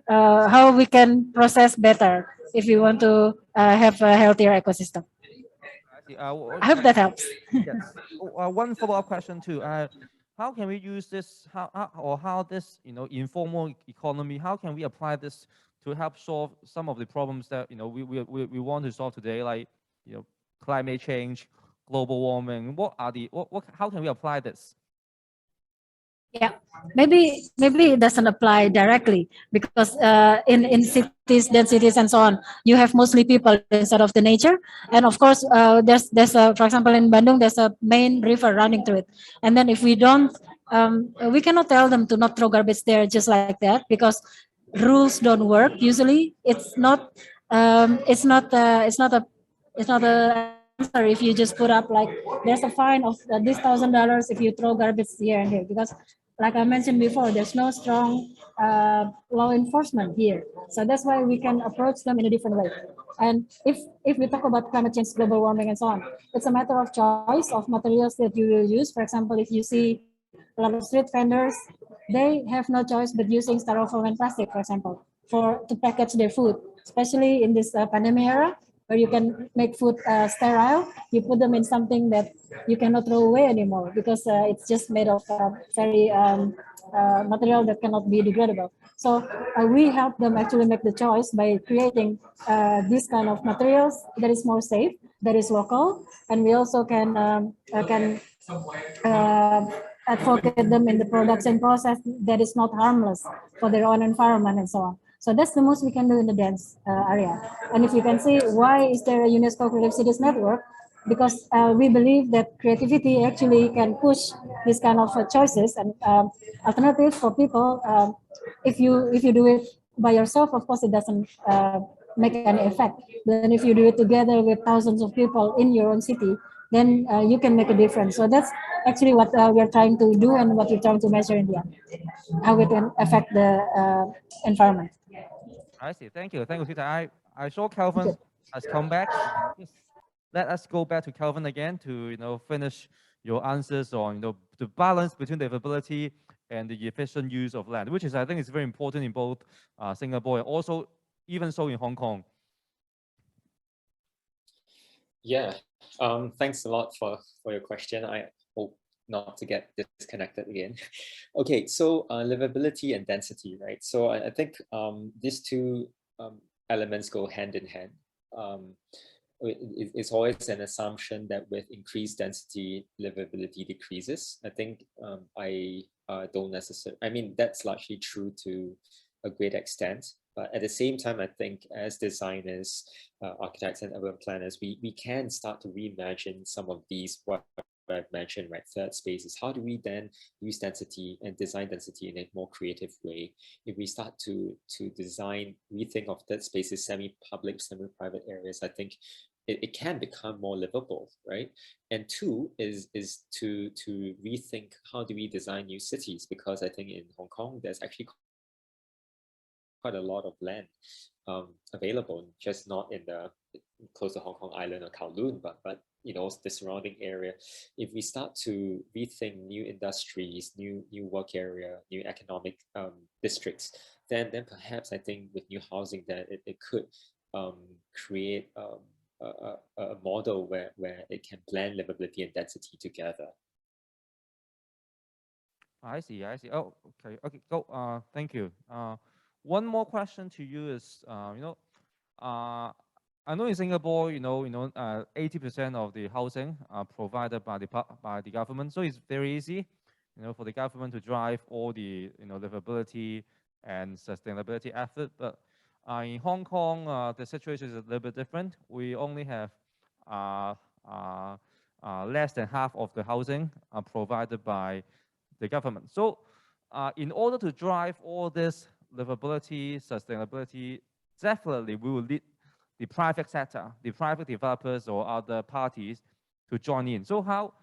how we can process better if we want to have a healthier ecosystem. I hope that helps. Yes. One follow-up question too. How can we use this? How this informal economy? How can we apply this to help solve some of the problems that we want to solve today, like climate change, global warming? How can we apply this? Yeah, maybe it doesn't apply directly because in cities, densities, and so on, you have mostly people instead of the nature. And of course, there's a, for example, in Bandung, there's a main river running through it. And then if we don't, we cannot tell them to not throw garbage there just like that because rules don't work. Usually, it's not answer if you just put up like there's a fine of this $1,000 if you throw garbage here and there because like I mentioned before, there's no strong law enforcement here. So that's why we can approach them in a different way. And if we talk about climate change, global warming, and so on, it's a matter of choice of materials that you will use. For example, if you see a lot of street vendors, they have no choice but using styrofoam and plastic, for example, to package their food, especially in this pandemic era where you can make food sterile. You put them in something that you cannot throw away anymore because it's just made of very material that cannot be degradable. So we help them actually make the choice by creating this kind of materials that is more safe, that is local, and we also can advocate them in the production process that is not harmless for their own environment and so on. So that's the most we can do in the dance area. And if you can see why is there a UNESCO Creative Cities Network, because we believe that creativity actually can push this kind of choices and alternatives for people. If you do it by yourself, of course, it doesn't make any effect. Then if you do it together with thousands of people in your own city, then you can make a difference. So that's actually what we're trying to do and what we're trying to measure in the end, how it can affect the environment. I see. Thank you. Thank you, Sita. I saw Calvin has come back. Just let us go back to Calvin again to finish your answers on the balance between the livability and the efficient use of land, which is I think is very important in both Singapore and also even so in Hong Kong. Yeah, thanks a lot for your question. I hope not to get disconnected again. Okay, so livability and density, right? So I think these two elements go hand in hand. It's always an assumption that with increased density, livability decreases. I think I don't necessarily, I mean, that's largely true to a great extent. But at the same time, I think as designers, architects and urban planners, we can start to reimagine some of these, what I've mentioned, right? Third spaces. How do we then use density and design density in a more creative way? If we start to design, rethink of third spaces, semi-public, semi-private areas, I think it can become more livable, right? And two is to rethink how do we design new cities, because I think in Hong Kong, there's actually quite a lot of land available, just not in the close to Hong Kong Island or Kowloon, but the surrounding area. If we start to rethink new industries, new work area, new economic districts, then perhaps I think with new housing, that it could create a model where it can blend livability and density together. I see. Oh, okay. Go. Thank you. One more question to you is, I know in Singapore, 80% of the housing are provided by the government, so it's very easy, for the government to drive all the livability and sustainability effort. But in Hong Kong, the situation is a little bit different. We only have less than half of the housing provided by the government. So in order to drive all this livability, sustainability, definitely we will need the private sector, the private developers or other parties to join in. So how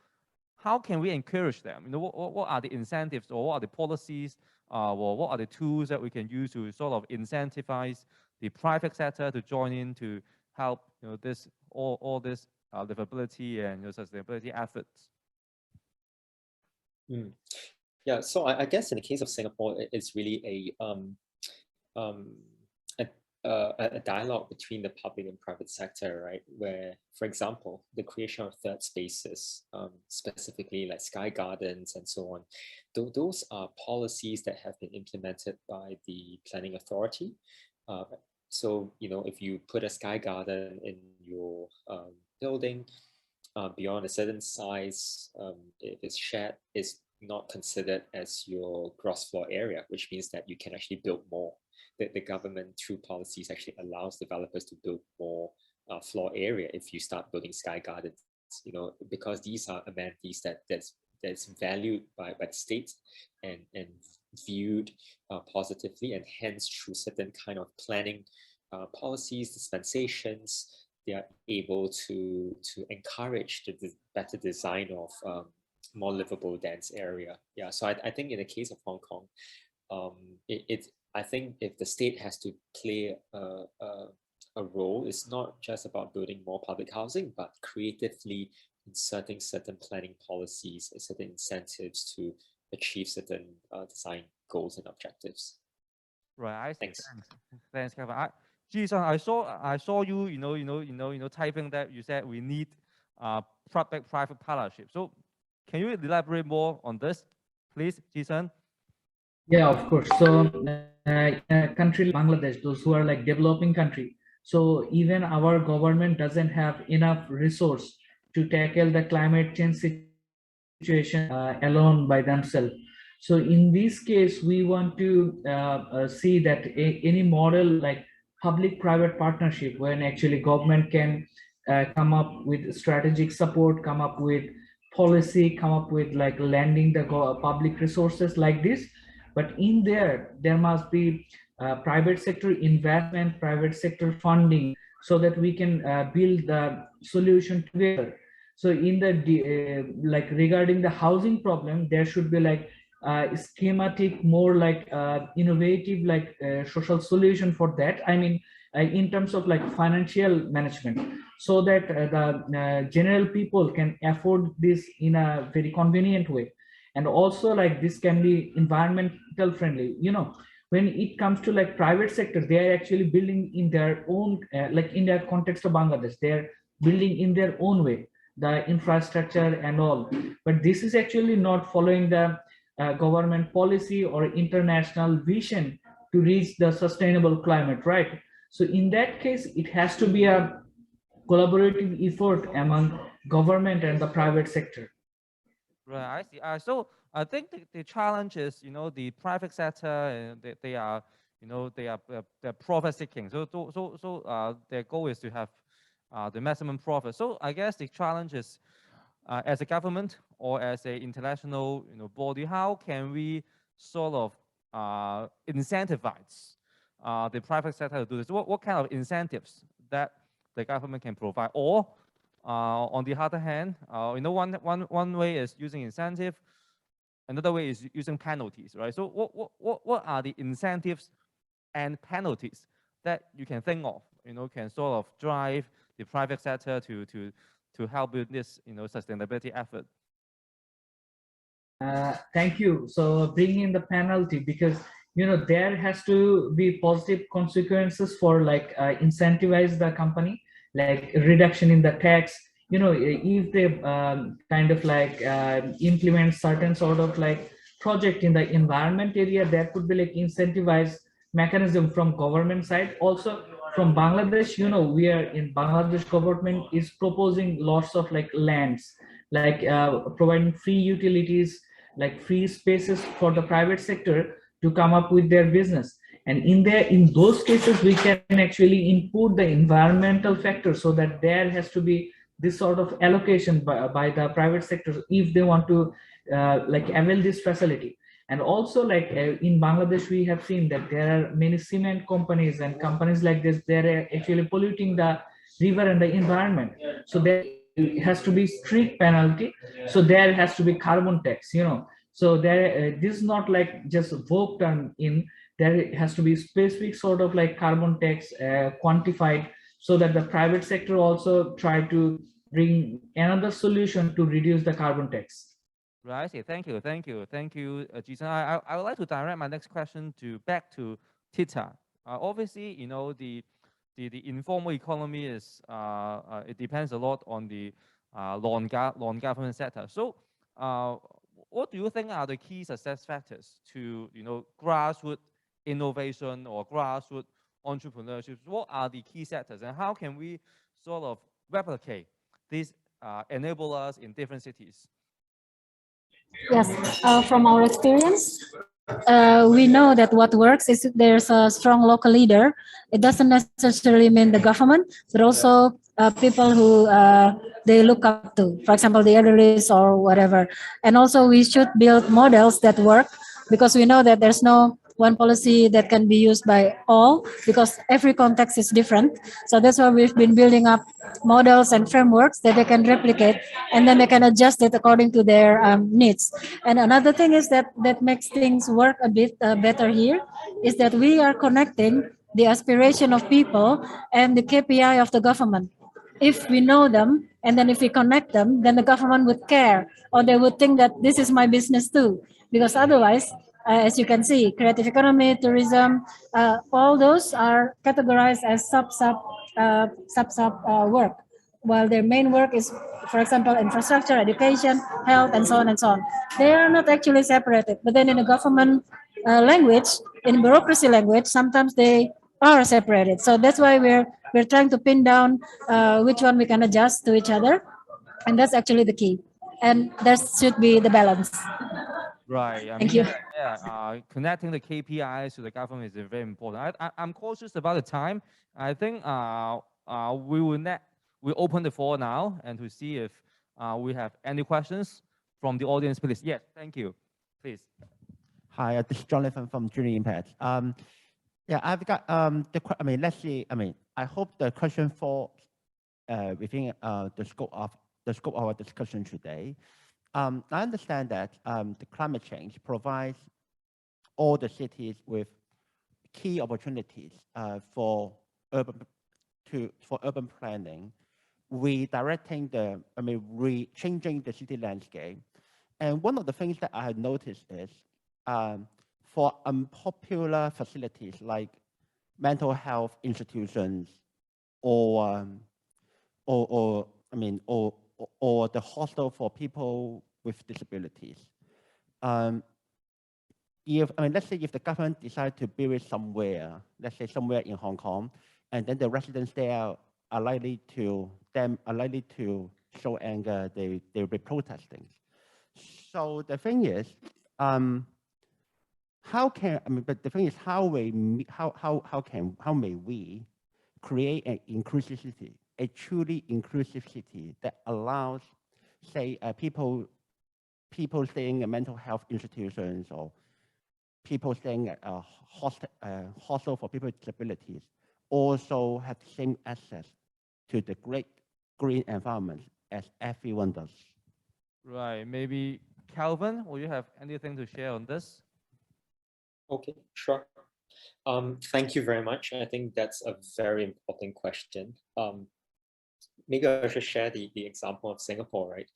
can we encourage them? What are the incentives or what are the policies or what are the tools that we can use to sort of incentivize the private sector to join in to help all this livability and sustainability efforts? Yeah, so I guess in the case of Singapore, it's really a dialogue between the public and private sector, right? Where, for example, the creation of third spaces, specifically like sky gardens and so on, those are policies that have been implemented by the planning authority. So, if you put a sky garden in your building, beyond a certain size, if it's shared, is not considered as your gross floor area, which means that you can actually build more. The government, through policies, actually allows developers to build more floor area if you start building sky gardens, because these are amenities that's valued by the state and viewed positively, and hence through certain kind of planning policies, dispensations, they are able to encourage the better design of more livable, dense area. Yeah, so I think in the case of Hong Kong, I think if the state has to play a role, it's not just about building more public housing, but creatively inserting certain planning policies, certain incentives to achieve certain design goals and objectives. Right. Thanks. Thanks, Kevin. Jason, I saw you, typing that you said we need public-private partnership. So, can you elaborate more on this, please, Jason? Yeah, of course. So, in a country like Bangladesh, those who are like developing country, so even our government doesn't have enough resource to tackle the climate change situation alone by themselves. So in this case, we want to see that any model like public-private partnership, when actually government can come up with strategic support, come up with policy, come up with like lending the public resources like this. But in there must be private sector investment, private sector funding, so that we can build the solution together. So in the like regarding the housing problem, there should be like schematic, more like innovative, like social solution for that. I mean, in terms of like financial management, so that the general people can afford this in a very convenient way. And also like this can be environmental friendly. When it comes to like private sector, they are actually building in their own, like in the context of Bangladesh, they're building in their own way, the infrastructure and all. But this is actually not following the government policy or international vision to reach the sustainable climate, right? So in that case, it has to be a collaborative effort among government and the private sector. Right, I see. So I think the challenge is, the private sector, and they are, they're profit seeking. So their goal is to have the maximum profit. So I guess the challenge is, as a government or as an international, body, how can we sort of incentivize the private sector to do this? What kind of incentives that the government can provide? Or on the other hand, one way is using incentive, another way is using penalties, right? So what are the incentives and penalties that you can think of, can sort of drive the private sector to help with this, sustainability effort? Thank you. So bringing in the penalty, because there has to be positive consequences for like incentivize the company, like reduction in the tax. If they kind of like implement certain sort of like project in the environment area, there could be like incentivized mechanism from government side. Also from Bangladesh, we are in Bangladesh government is proposing lots of like lands, like providing free utilities, like free spaces for the private sector to come up with their business. And in those cases, we can actually input the environmental factors, so that there has to be this sort of allocation by the private sector if they want to like avail this facility. And also like in Bangladesh, we have seen that there are many cement companies and companies like this, they're actually polluting the river and the environment. So there has to be strict penalty. So there has to be carbon tax, so there this is not like just vote in, there has to be specific sort of like carbon tax quantified, so that the private sector also try to bring another solution to reduce the carbon tax. Right. Thank you, Jason. I would like to direct my next question back to Tita. Obviously, the informal economy is it depends a lot on the non-government sector. So, what do you think are the key success factors to grassroots innovation or grassroots entrepreneurship? What are the key sectors, and how can we sort of replicate these enablers in different cities? Yes, from our experience, we know that what works is there's a strong local leader. It doesn't necessarily mean the government, but also people who they look up to. For example, the elderly or whatever. And also we should build models that work because we know that there's no one policy that can be used by all because every context is different. So that's why we've been building up models and frameworks that they can replicate and then they can adjust it according to their needs. And another thing is that makes things work a bit better here is that we are connecting the aspiration of people and the KPI of the government. If we know them and then if we connect them, then the government would care or they would think that this is my business too. Because otherwise, as you can see, creative economy, tourism, all those are categorized as sub work, while their main work is, for example, infrastructure, education, health, and so on and so on. They are not actually separated. But then in the government language, in bureaucracy language, sometimes they are separated. So that's why we're trying to pin down which one we can adjust to each other, and that's actually the key. And that should be the balance. Right. Thank you. Connecting the KPIs to the government is very important. I'm cautious about the time. I think we open the floor now and to see if we have any questions from the audience, please. Yes, thank you. Please. Hi, this is Jonathan from Junior Impact. Yeah, I've got let's see. I hope the question falls within the scope of our discussion today. I understand that the climate change provides all the cities with key opportunities for urban planning, redirecting changing the city landscape. And one of the things that I have noticed is for unpopular facilities like mental health institutions or the hostel for people with disabilities. Let's say if the government decides to build it somewhere, let's say somewhere in Hong Kong, and then the residents there are likely to show anger, they will be protesting. So the thing is, how may we create an inclusive city, a truly inclusive city that allows, say, people staying in mental health institutions or people staying at a hostel for people with disabilities also have the same access to the great green environment as everyone does. Right. Maybe Calvin, will you have anything to share on this? Okay, sure. Thank you very much. I think that's a very important question. Maybe I should share the example of Singapore, right?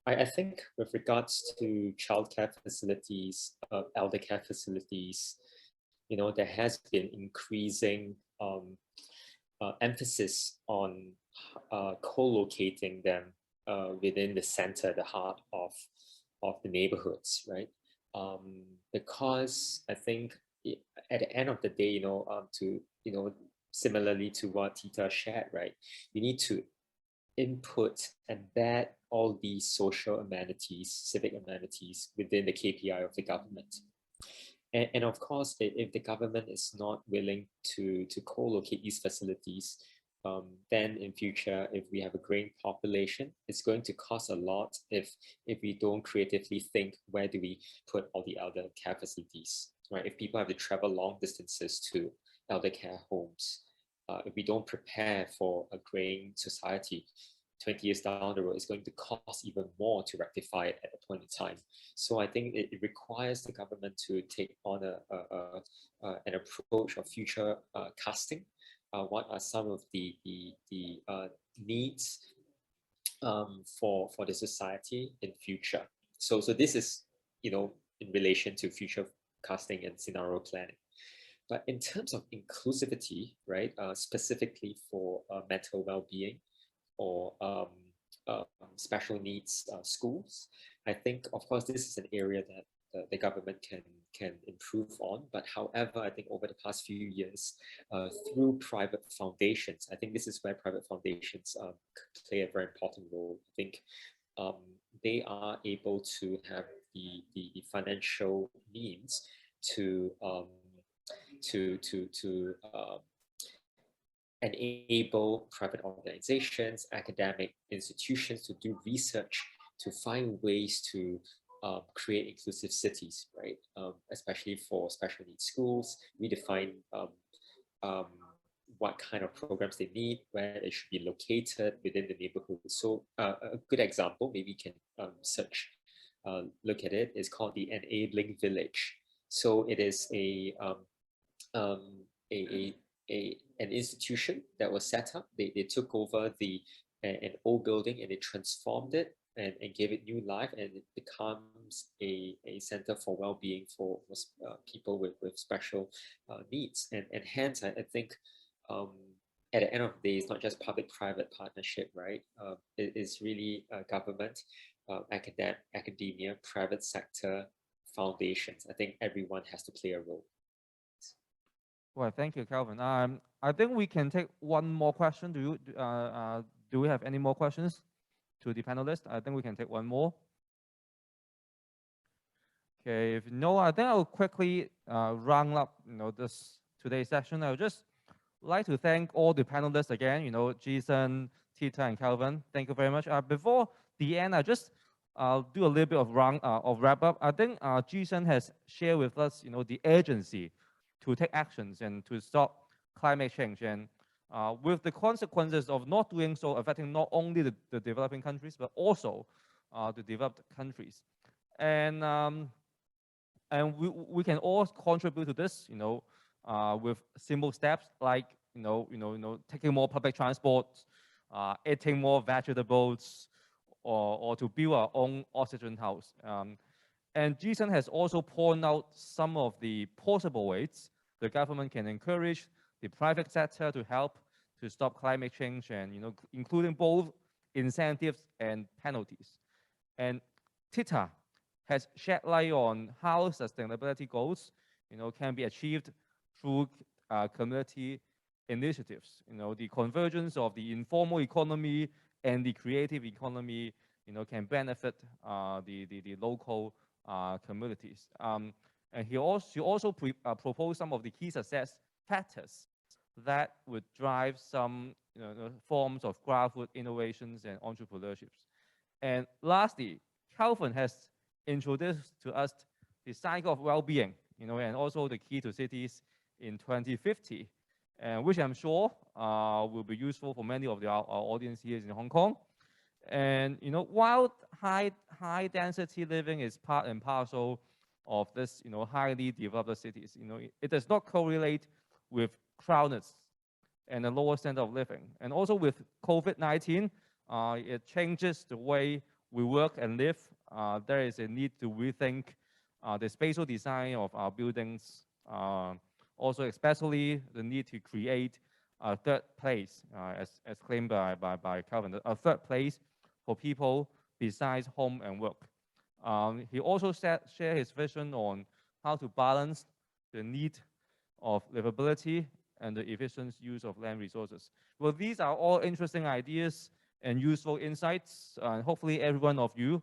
I think with regards to childcare facilities, elder care facilities, there has been increasing emphasis on co-locating them within the center, the heart of the neighborhoods, right? Because I think at the end of the day, similarly to what Tita shared, right? You need to embed all these social amenities, civic amenities within the KPI of the government. And of course, if the government is not willing to co-locate these facilities, then in future, if we have a growing population, it's going to cost a lot if we don't creatively think, where do we put all the elder care facilities, right? If people have to travel long distances to elder care homes, if we don't prepare for a growing society, 20 years down the road, it's going to cost even more to rectify it at a point in time. So I think it requires the government to take on an approach of future casting. What are some of the needs for the society in future? So this is, in relation to future casting and scenario planning. But in terms of inclusivity, right, specifically for mental well-being or special needs schools, I think, of course, this is an area that the government can improve on. But however, I think over the past few years, through private foundations, I think this is where private foundations play a very important role. I think they are able to have the financial means to enable private organizations, academic institutions to do research, to find ways to create inclusive cities, right? Especially for special needs schools, redefine what kind of programs they need, where they should be located within the neighborhood. So a good example, maybe you can look at it, is called the Enabling Village. So it is an institution that was set up. They took over an old building and they transformed it and gave it new life, and it becomes a center for well-being for people with special needs. And hence, I think at the end of the day, it's not just public-private partnership, right? It is really government, academia, private sector, foundations. I think everyone has to play a role. Well, thank you, Calvin. I think we can take one more question. Do we have any more questions to the panelists? I think we can take one more. Okay, if no, I think I'll quickly round up, today's session. I would just like to thank all the panelists again. Jason, Tita, and Calvin. Thank you very much. Before the end, I just do a little bit of wrap up. I think Jason has shared with us, the urgency to take actions and to stop climate change, and with the consequences of not doing so affecting not only the developing countries but also the developed countries, and we can all contribute to this, with simple steps like taking more public transport, eating more vegetables, or to build our own oxygen house. And Jason has also pointed out some of the possible ways the government can encourage the private sector to help to stop climate change, and including both incentives and penalties. And Tita has shed light on how sustainability goals, can be achieved through community initiatives. The convergence of the informal economy and the creative economy, can benefit the local communities. And he also proposed some of the key success factors that would drive some forms of grassroots innovations and entrepreneurships. And lastly, Calvin has introduced to us the cycle of well-being, and also the key to cities in 2050, which I'm sure will be useful for many of our audience here in Hong Kong. And while high density living is part and parcel of this, highly developed cities, it does not correlate with crowdedness and a lower standard of living. And also with COVID-19, it changes the way we work and live. There is a need to rethink the spatial design of our buildings. Also, especially the need to create a third place, as claimed by Calvin, a third place for people besides home and work. He also shared his vision on how to balance the need of livability and the efficient use of land resources. Well, these are all interesting ideas and useful insights. And hopefully every one of you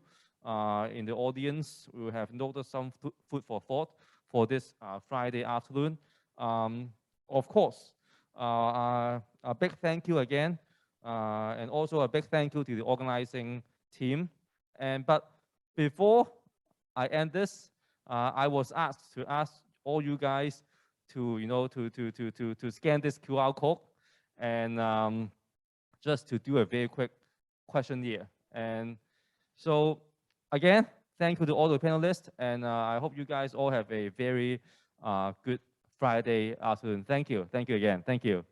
in the audience will have noticed some food for thought for this Friday afternoon. Of course, a big thank you again, and also a big thank you to the organizing team. But before I end this, I was asked to ask all you guys to to scan this QR code and just to do a very quick questionnaire. And so again, thank you to all the panelists, and I hope you guys all have a very good Friday afternoon. Thank you again. Thank you.